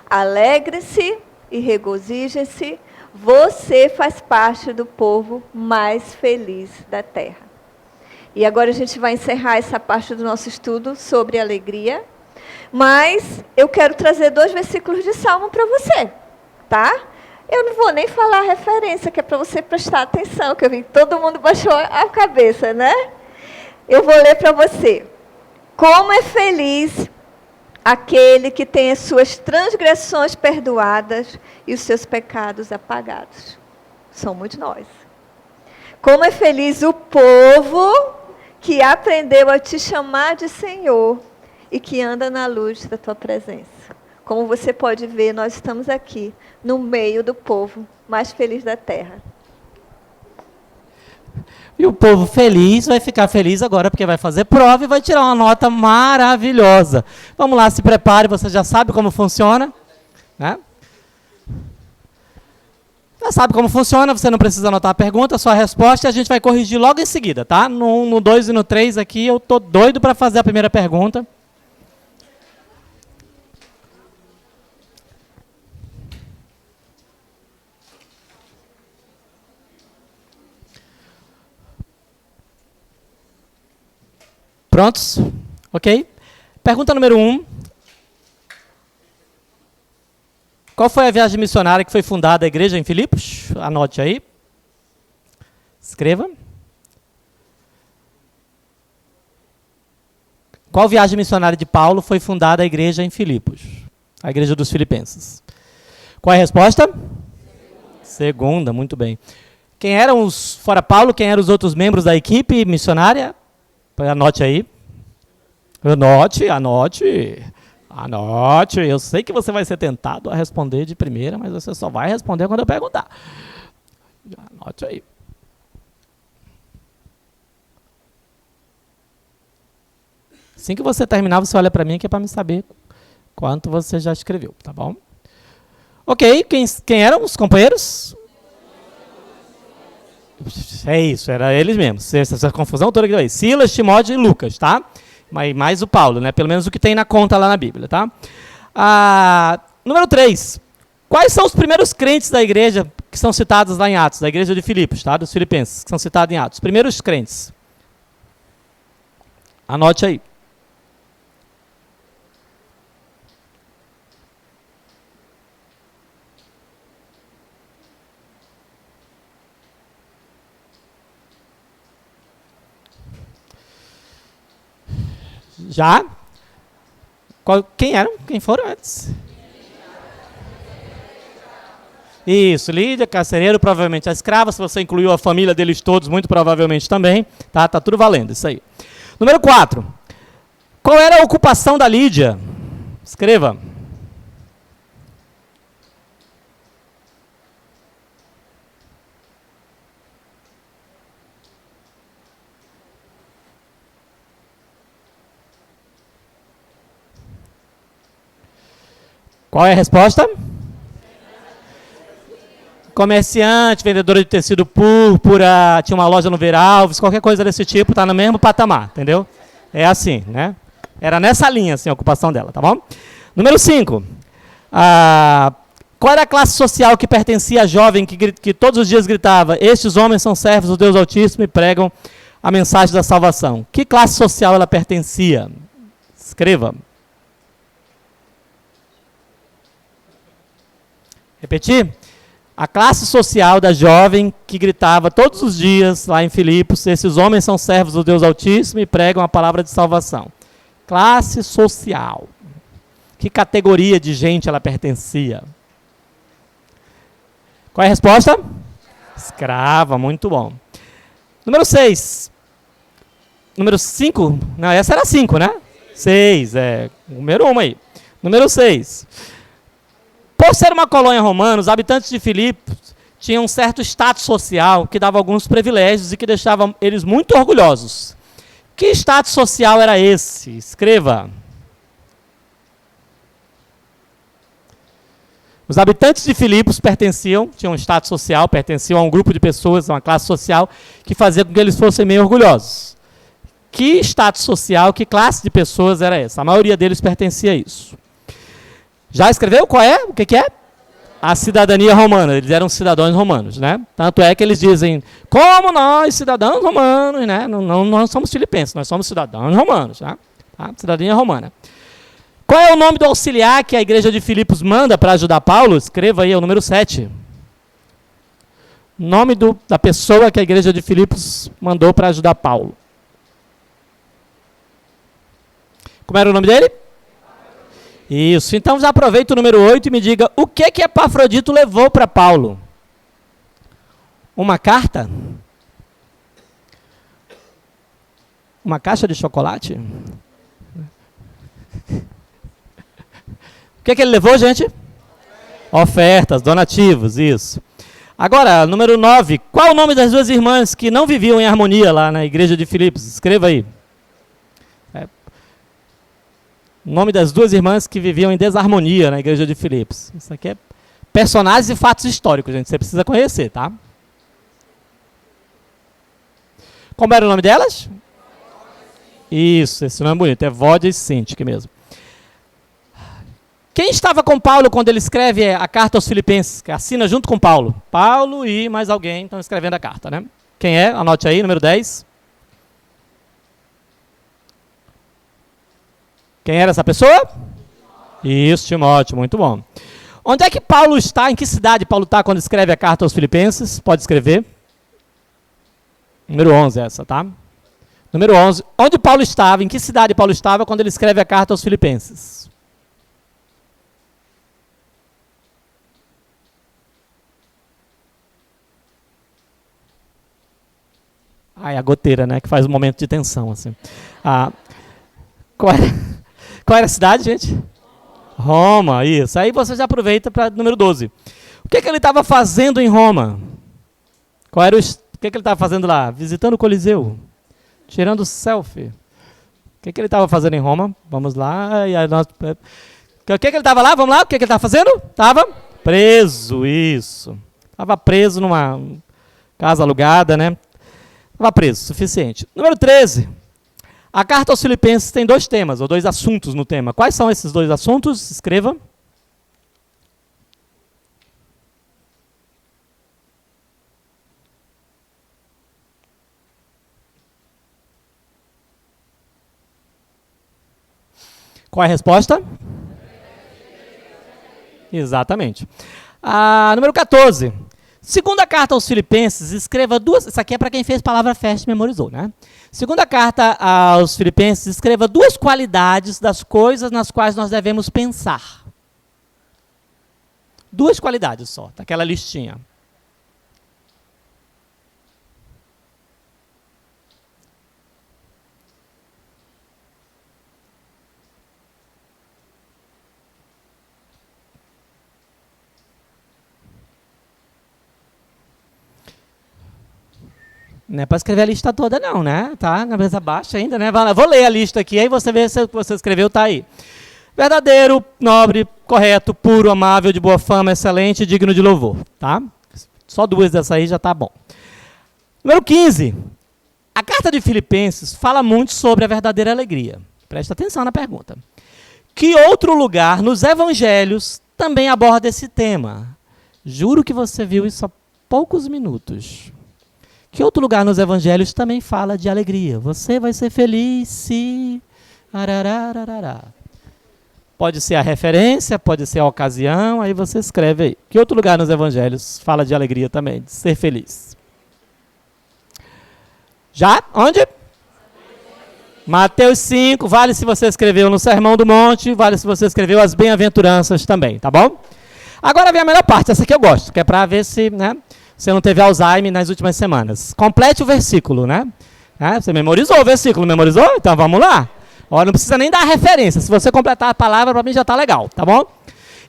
alegre-se e regozije-se, você faz parte do povo mais feliz da terra. E agora a gente vai encerrar essa parte do nosso estudo sobre alegria, mas eu quero trazer 2 versículos de Salmo para você, tá? Eu não vou nem falar a referência, que é para você prestar atenção, que eu vi que todo mundo baixou a cabeça, né? Eu vou ler para você. Como é feliz aquele que tem as suas transgressões perdoadas e os seus pecados apagados. Somos nós. Como é feliz o povo que aprendeu a te chamar de Senhor e que anda na luz da tua presença. Como você pode ver, nós estamos aqui, no meio do povo mais feliz da terra. E o povo feliz vai ficar feliz agora, porque vai fazer prova e vai tirar uma nota maravilhosa. Vamos lá, se prepare, você já sabe como funciona, né? Já sabe como funciona, você não precisa anotar a pergunta, só a resposta, e a gente vai corrigir logo em seguida, tá? No 2 e no 3 aqui, eu tô doido para fazer a primeira pergunta. Prontos? Ok? Pergunta número 1. Qual foi a viagem missionária que foi fundada a igreja em Filipos? Anote aí. Escreva. Qual viagem missionária de Paulo foi fundada a igreja em Filipos? A igreja dos filipenses. Qual é a resposta? Segunda, muito bem. Quem eram os, fora Paulo, quem eram os outros membros da equipe missionária? Anote aí. Anote. Eu sei que você vai ser tentado a responder de primeira, mas você só vai responder quando eu perguntar. Anote aí. Assim que você terminar, você olha para mim, que é para me saber quanto você já escreveu, tá bom? Ok, quem eram os companheiros? É isso, era eles mesmos. Essa confusão toda que eu falei. Silas, Timóteo e Lucas, tá? Mas mais o Paulo, né? Pelo menos o que tem na conta lá na Bíblia, tá? Número 3. Quais são os primeiros crentes da igreja que são citados lá em Atos? Da igreja de Filipos, tá? Dos filipenses, que são citados em Atos. Os primeiros crentes. Anote aí. Já? Quem eram? Quem foram antes? Isso, Lídia, carcereiro, provavelmente a escrava. Se você incluiu a família deles todos, muito provavelmente também. Tá tudo valendo, isso aí. Número 4. Qual era a ocupação da Lídia? Escreva. Qual é a resposta? Comerciante, vendedora de tecido púrpura, tinha uma loja no Ver Alves, qualquer coisa desse tipo, está no mesmo patamar, entendeu? É assim, né? Era nessa linha, assim, a ocupação dela, tá bom? Número 5. Qual era a classe social que pertencia à jovem que todos os dias gritava: estes homens são servos do Deus Altíssimo e pregam a mensagem da salvação? Que classe social ela pertencia? Escreva. Repetir? A classe social da jovem que gritava todos os dias lá em Filipos: esses homens são servos do Deus Altíssimo e pregam a palavra de salvação. Classe social. Que categoria de gente ela pertencia? Qual é a resposta? Escrava, muito bom. Número 6. Número 5? Não, essa era 5, né? 6, número 1 aí. Número 6. Por ser uma colônia romana, os habitantes de Filipos tinham um certo status social que dava alguns privilégios e que deixava eles muito orgulhosos. Que status social era esse? Escreva. Os habitantes de Filipos tinham um status social, pertenciam a um grupo de pessoas, a uma classe social, que fazia com que eles fossem meio orgulhosos. Que status social, que classe de pessoas era essa? A maioria deles pertencia a isso. Já escreveu qual é? O que é? A cidadania romana. Eles eram cidadãos romanos, né? Tanto é que eles dizem, como nós, cidadãos romanos, né? Não somos filipenses, nós somos cidadãos romanos, tá? Cidadania romana. Qual é o nome do auxiliar que a igreja de Filipos manda para ajudar Paulo? Escreva aí, é o número 7. Nome da pessoa que a igreja de Filipos mandou para ajudar Paulo. Como era o nome dele? Isso, então já aproveita o número 8 e me diga o que Epafrodito levou para Paulo. Uma carta? Uma caixa de chocolate? O que ele levou, gente? Ofertas, donativos, isso. Agora, número 9. Qual o nome das duas irmãs que não viviam em harmonia lá na igreja de Filipos? Escreva aí. O nome das duas irmãs que viviam em desarmonia na igreja de Filipos. Isso aqui é personagens e fatos históricos, gente. Você precisa conhecer, tá? Como era o nome delas? Isso, esse nome é bonito. É Vódia e Sintique mesmo. Quem estava com Paulo quando ele escreve a carta aos Filipenses? Que assina junto com Paulo. Paulo e mais alguém estão escrevendo a carta, né? Quem é? Anote aí, número 10. Quem era essa pessoa? Isso, Timóteo, muito bom. Onde é que Paulo está? Em que cidade Paulo está quando escreve a carta aos Filipenses? Pode escrever. Número 11 essa, tá? Número 11. Onde Paulo estava? Em que cidade Paulo estava quando ele escreve a carta aos Filipenses? É a goteira, né? Que faz um momento de tensão, assim. Qual era a cidade, gente? Roma, isso. Aí você já aproveita para número 12. O que ele estava fazendo em Roma? O que ele estava fazendo lá? Visitando o Coliseu? Tirando selfie? O que ele estava fazendo em Roma? Vamos lá. O que ele estava lá? Vamos lá. O que ele estava fazendo? Estava preso, isso. Estava preso numa casa alugada, né? Estava preso, suficiente. Número 13. A carta aos Filipenses tem 2 temas, ou 2 assuntos no tema. Quais são esses 2 assuntos? Escreva. Qual é a resposta? Exatamente. Número 14. Segunda carta aos Filipenses, escreva duas... Isso aqui é para quem fez palavra festa e memorizou, né? Segunda carta aos Filipenses, escreva duas qualidades das coisas nas quais nós devemos pensar. Duas qualidades só, daquela listinha. Não é para escrever a lista toda não, né? Tá na mesa baixa ainda, né? Vou ler a lista aqui, aí você vê se o que você escreveu está aí. Verdadeiro, nobre, correto, puro, amável, de boa fama, excelente, digno de louvor. Tá? Só duas dessas aí já está bom. Número 15. A carta de Filipenses fala muito sobre a verdadeira alegria. Presta atenção na pergunta. Que outro lugar nos evangelhos também aborda esse tema? Juro que você viu isso há poucos minutos. Que outro lugar nos evangelhos também fala de alegria? Você vai ser feliz se... Ararararará. Pode ser a referência, pode ser a ocasião, aí você escreve aí. Que outro lugar nos evangelhos fala de alegria também, de ser feliz? Já? Onde? Mateus 5, vale se você escreveu no Sermão do Monte, vale se você escreveu as bem-aventuranças também, tá bom? Agora vem a melhor parte, essa aqui eu gosto, que é para ver se... né, você não teve Alzheimer nas últimas semanas. Complete o versículo, né? Você memorizou o versículo, memorizou? Então vamos lá. Olha, não precisa nem dar referência. Se você completar a palavra, para mim já está legal, tá bom?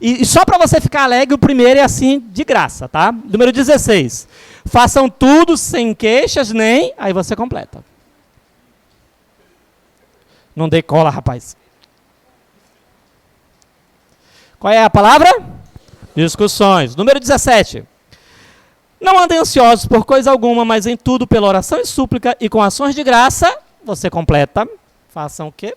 E só para você ficar alegre, o primeiro é assim, de graça, tá? Número 16. Façam tudo sem queixas, nem... Aí você completa. Não dei cola, rapaz. Qual é a palavra? Discussões. Número 17. Não andem ansiosos por coisa alguma, mas em tudo pela oração e súplica e com ações de graça, você completa. Façam o quê?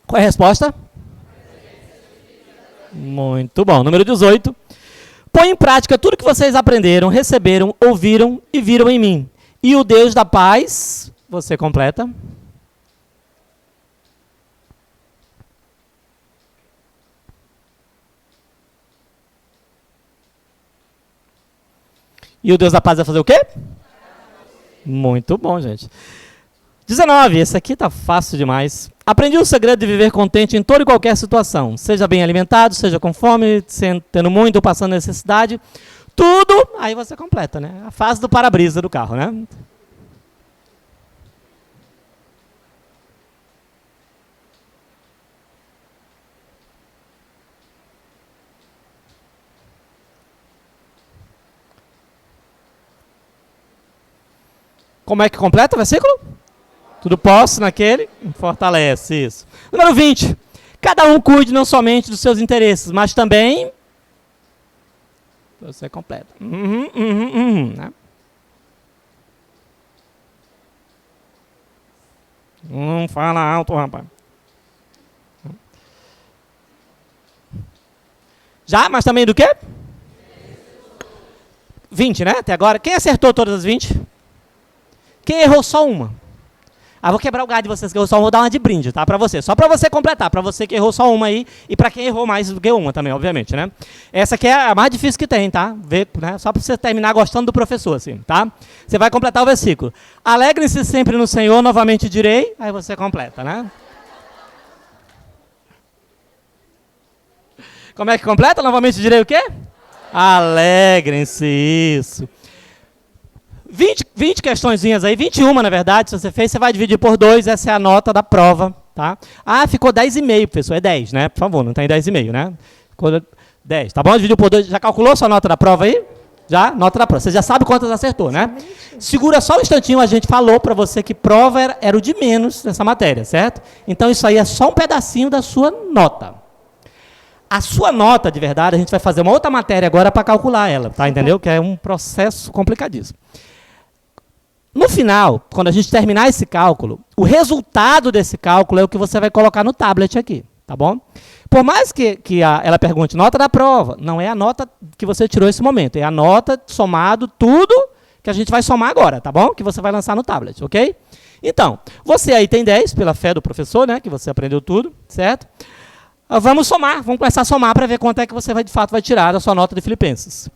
Qual é a resposta? Muito bom. Número 18. Põe em prática tudo que vocês aprenderam, receberam, ouviram e viram em mim. E o Deus da paz, você completa. E o Deus da paz vai fazer o quê? Muito bom, gente. 19, esse aqui tá fácil demais. Aprendi o segredo de viver contente em toda e qualquer situação. Seja bem alimentado, seja com fome, tendo muito ou passando necessidade. Tudo, aí você completa, né? A fase do para-brisa do carro, né? Como é que completa o versículo? Tudo posso naquele, fortalece, isso. Número 20. Cada um cuide não somente dos seus interesses, mas também... Você completa. Né? Não fala alto, rapaz. Já? Mas também do quê? 20, né? Até agora. Quem acertou todas as 20? Quem errou só uma? Vou quebrar o galho de vocês que errou só uma, vou dar uma de brinde, tá? Pra você. Só pra você completar, pra você que errou só uma aí e pra quem errou mais do que uma também, obviamente, né? Essa aqui é a mais difícil que tem, tá? Ver, né? Só pra você terminar gostando do professor, assim, tá? Você vai completar o versículo. Alegrem-se sempre no Senhor, novamente direi, aí você completa, né? Como é que completa? Novamente direi o quê? Alegrem-se, isso. 20 questõezinhas aí, 21 na verdade, se você fez, você vai dividir por 2, essa é a nota da prova, tá? Ficou 10,5, professor, é 10, né? Por favor, não tem 10,5, né? Ficou 10, tá bom? Dividiu por 2, já calculou sua nota da prova aí? Já? Nota da prova, você já sabe quantas acertou, né? Segura só um instantinho, a gente falou para você que prova era o de menos nessa matéria, certo? Então isso aí é só um pedacinho da sua nota. A sua nota, de verdade, a gente vai fazer uma outra matéria agora para calcular ela, tá? Entendeu? Que é um processo complicadíssimo. No final, quando a gente terminar esse cálculo, o resultado desse cálculo é o que você vai colocar no tablet aqui, tá bom? Por mais que ela pergunte nota da prova, não é a nota que você tirou esse momento, é a nota somado tudo que a gente vai somar agora, tá bom? Que você vai lançar no tablet, ok? Então, você aí tem 10, pela fé do professor, né? Que você aprendeu tudo, certo? Vamos somar, vamos começar a somar para ver quanto é que você vai, de fato vai tirar da sua nota de Filipenses.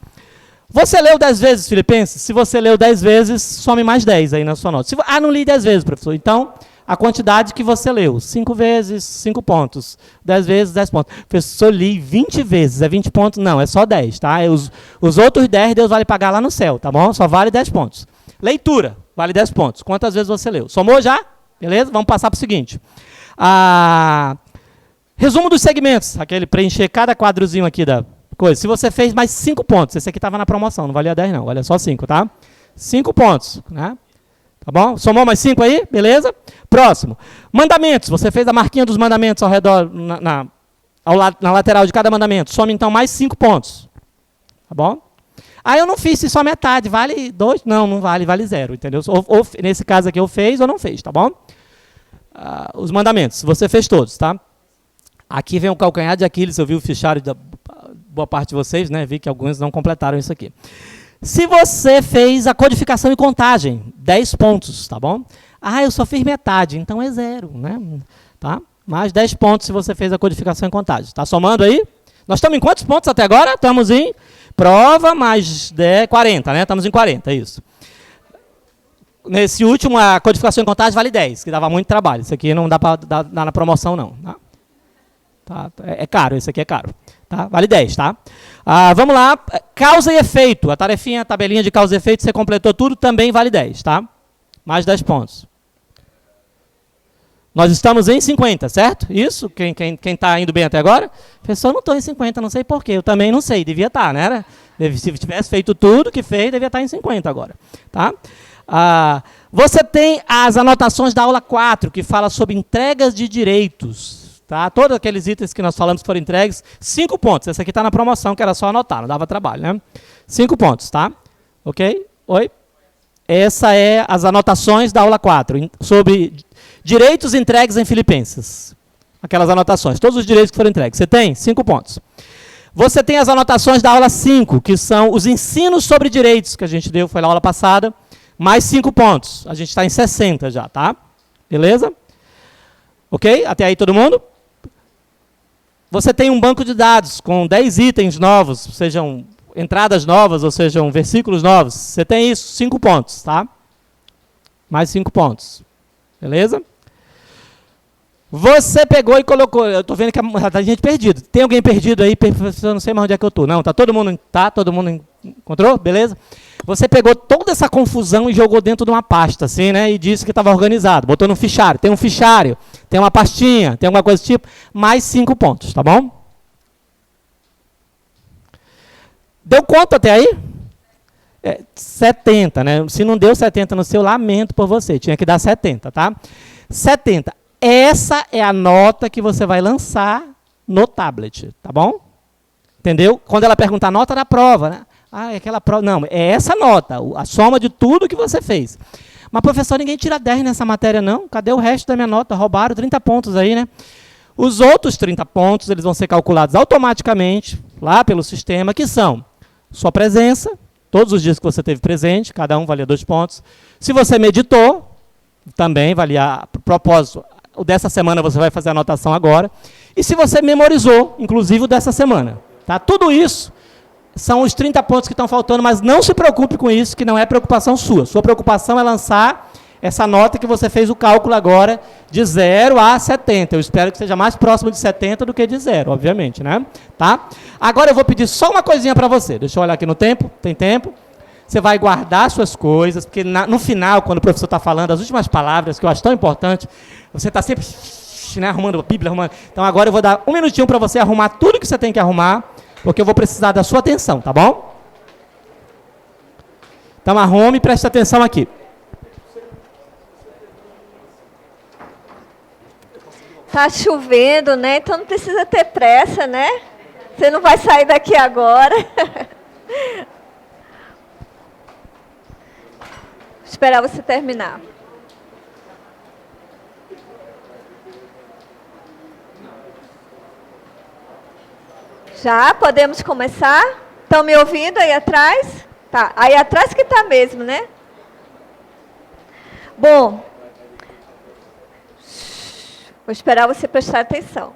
Você leu 10 vezes Filipenses? Se você leu 10 vezes, some mais 10 aí na sua nota. Não li 10 vezes, professor. Então, a quantidade que você leu. 5 vezes, 5 pontos. 10 vezes, 10 pontos. Professor, li 20 vezes. É 20 pontos? Não, é só 10, tá? Os outros 10, Deus vai lhe pagar lá no céu, tá bom? Só vale 10 pontos. Leitura, vale 10 pontos. Quantas vezes você leu? Somou já? Beleza? Vamos passar para o seguinte. Resumo dos segmentos. Aquele preencher cada quadrozinho aqui da coisa. Se você fez mais 5 pontos, esse aqui estava na promoção, não valia 10 não, valia só 5, tá? 5 pontos, né? Tá bom? Somou mais 5 aí? Beleza? Próximo. Mandamentos. Você fez a marquinha dos mandamentos ao redor, na lateral de cada mandamento. Some então mais 5 pontos. Tá bom? Eu não fiz, se só metade, vale 2? Não, não vale, vale 0, entendeu? Ou nesse caso aqui, eu fez ou não fez, tá bom? Os mandamentos, você fez todos, tá? Aqui vem o calcanhar de Aquiles, eu vi o fichário da boa parte de vocês, né? Vi que alguns não completaram isso aqui. Se você fez a codificação e contagem, 10 pontos, tá bom? Eu só fiz metade, então é 0, né? Tá? Mais 10 pontos se você fez a codificação e contagem. Tá somando aí? Nós estamos em quantos pontos até agora? Estamos em prova mais 10, 40, né? Estamos em 40, é isso. Nesse último, a codificação e contagem vale 10, que dava muito trabalho. Isso aqui não dá para dar na promoção, não. Tá? É caro, esse aqui é caro. Tá? Vale 10, tá? Vamos lá, causa e efeito. A tarefinha, a tabelinha de causa e efeito, você completou tudo, também vale 10, tá? Mais 10 pontos. Nós estamos em 50, certo? Isso? Quem está indo bem até agora? Professor, não estou em 50, não sei porquê. Eu também não sei, devia estar, né? Se tivesse feito tudo que fez, devia estar em 50 agora. Tá? Você tem as anotações da aula 4, que fala sobre entregas de direitos. Tá? Todos aqueles itens que nós falamos que foram entregues, 5 pontos. Essa aqui está na promoção, que era só anotar, não dava trabalho, né? 5 pontos, tá? Ok? Oi? Essa é as anotações da aula 4, sobre direitos entregues em Filipenses. Aquelas anotações, todos os direitos que foram entregues. Você tem? 5 pontos. Você tem as anotações da aula 5, que são os ensinos sobre direitos, que a gente deu, foi na aula passada, mais 5 pontos. A gente está em 60 já, tá? Beleza? Ok? Até aí todo mundo? Você tem um banco de dados com 10 itens novos, sejam entradas novas ou sejam versículos novos. Você tem isso, 5 pontos, tá? Mais 5 pontos. Beleza? Você pegou e colocou, eu estou vendo que tá gente perdido. Tem alguém perdido aí? Eu não sei mais onde é que eu estou. Não, tá todo mundo encontrou? Beleza? Você pegou toda essa confusão e jogou dentro de uma pasta, assim, né? E disse que estava organizado. Botou no fichário. Tem um fichário, tem uma pastinha, tem alguma coisa do tipo. Mais 5 pontos, tá bom? Deu conta até aí? 70, né? Se não deu 70 no seu, lamento por você. Tinha que dar 70, tá? 70. Essa é a nota que você vai lançar no tablet, tá bom? Entendeu? Quando ela perguntar a nota da prova, né? É aquela prova. Não, é essa nota, a soma de tudo que você fez. Mas, professor, ninguém tira 10 nessa matéria, não? Cadê o resto da minha nota? Roubaram 30 pontos aí, né? Os outros 30 pontos, eles vão ser calculados automaticamente, lá pelo sistema, que são sua presença, todos os dias que você teve presente, cada um valia 2 pontos. Se você meditou, também valia, a propósito, o dessa semana você vai fazer a anotação agora. E se você memorizou, inclusive o dessa semana. Tá? Tudo isso são os 30 pontos que estão faltando, mas não se preocupe com isso, que não é preocupação sua. Sua preocupação é lançar essa nota que você fez o cálculo agora de 0 a 70. Eu espero que seja mais próximo de 70 do que de 0, obviamente, né? Tá? Agora eu vou pedir só uma coisinha para você. Deixa eu olhar aqui no tempo. Tem tempo? Você vai guardar suas coisas, porque no final, quando o professor está falando, as últimas palavras, que eu acho tão importante, você está sempre, né, arrumando a Bíblia, arrumando. Então agora eu vou dar um minutinho para você arrumar tudo que você tem que arrumar, porque eu vou precisar da sua atenção, tá bom? Então arrume e preste atenção aqui. Tá chovendo, né? Então não precisa ter pressa, né? Você não vai sair daqui agora. Vou esperar você terminar. Já podemos começar? Estão me ouvindo aí atrás? Tá, aí atrás que tá mesmo, né? Bom, vou esperar você prestar atenção.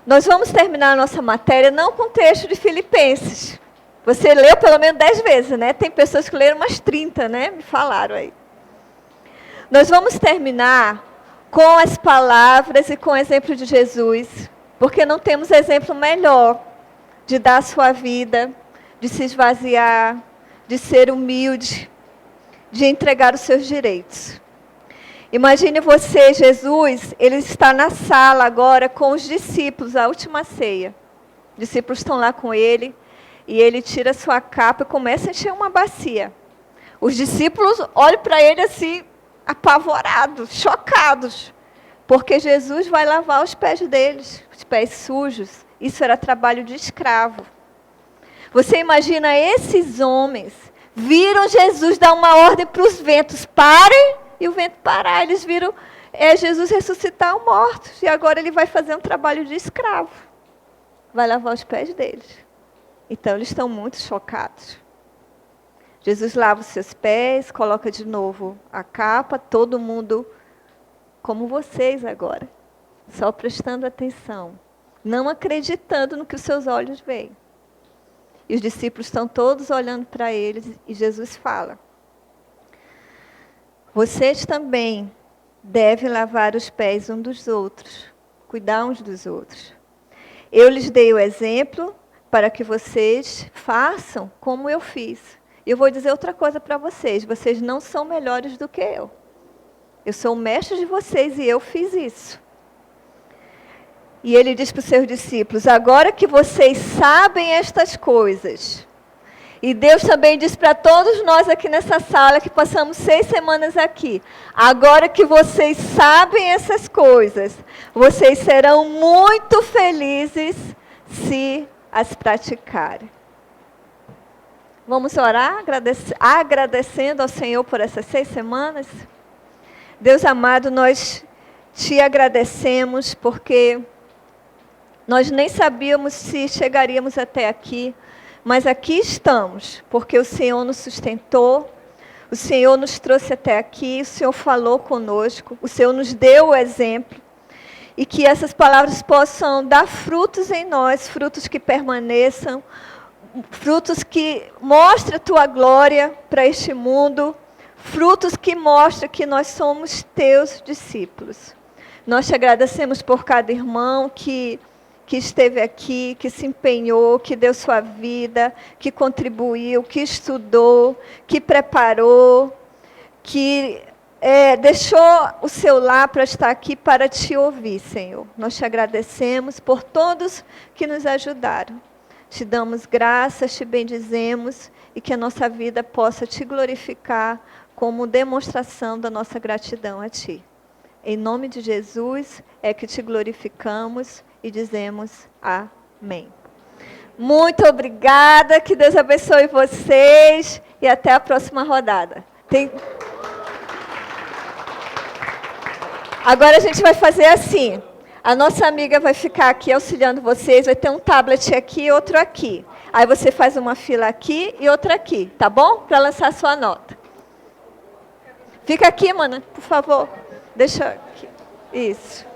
Nós vamos terminar a nossa matéria não com o texto de Filipenses. Você leu pelo menos 10 vezes, né? Tem pessoas que leram umas 30, né? Me falaram aí. Nós vamos terminar com as palavras e com o exemplo de Jesus, porque não temos exemplo melhor de dar a sua vida, de se esvaziar, de ser humilde, de entregar os seus direitos. Imagine você, Jesus, ele está na sala agora com os discípulos, a última ceia. Os discípulos estão lá com ele, e ele tira a sua capa e começa a encher uma bacia. Os discípulos olham para ele assim, apavorados, chocados, porque Jesus vai lavar os pés deles, os pés sujos. Isso era trabalho de escravo. Você imagina esses homens, viram Jesus dar uma ordem para os ventos, parem, e o vento parar. Eles viram Jesus ressuscitar os mortos, e agora ele vai fazer um trabalho de escravo. Vai lavar os pés deles. Então eles estão muito chocados. Jesus lava os seus pés, coloca de novo a capa, todo mundo como vocês agora, só prestando atenção, não acreditando no que os seus olhos veem. E os discípulos estão todos olhando para eles, e Jesus fala: vocês também devem lavar os pés uns dos outros, cuidar uns dos outros. Eu lhes dei o exemplo para que vocês façam como eu fiz. E eu vou dizer outra coisa para vocês: vocês não são melhores do que eu. Eu sou o mestre de vocês e eu fiz isso. E ele diz para os seus discípulos: agora que vocês sabem estas coisas, e Deus também diz para todos nós aqui nessa sala, que passamos 6 semanas aqui, agora que vocês sabem essas coisas, vocês serão muito felizes se as praticarem. Vamos orar, agradecendo ao Senhor por essas 6 semanas? Deus amado, nós te agradecemos porque nós nem sabíamos se chegaríamos até aqui, mas aqui estamos, porque o Senhor nos sustentou, o Senhor nos trouxe até aqui, o Senhor falou conosco, o Senhor nos deu o exemplo, e que essas palavras possam dar frutos em nós, frutos que permaneçam, frutos que mostrem a tua glória para este mundo, frutos que mostrem que nós somos teus discípulos. Nós te agradecemos por cada irmão que esteve aqui, que se empenhou, que deu sua vida, que contribuiu, que estudou, que preparou, que deixou o seu lar para estar aqui para te ouvir, Senhor. Nós te agradecemos por todos que nos ajudaram. Te damos graças, te bendizemos, e que a nossa vida possa te glorificar como demonstração da nossa gratidão a ti. Em nome de Jesus é que te glorificamos e dizemos amém. Muito obrigada, que Deus abençoe vocês e até a próxima rodada. Agora a gente vai fazer assim. A nossa amiga vai ficar aqui auxiliando vocês, vai ter um tablet aqui e outro aqui. Aí você faz uma fila aqui e outra aqui, tá bom? Para lançar a sua nota. Fica aqui, mana, por favor. Deixa aqui. Isso.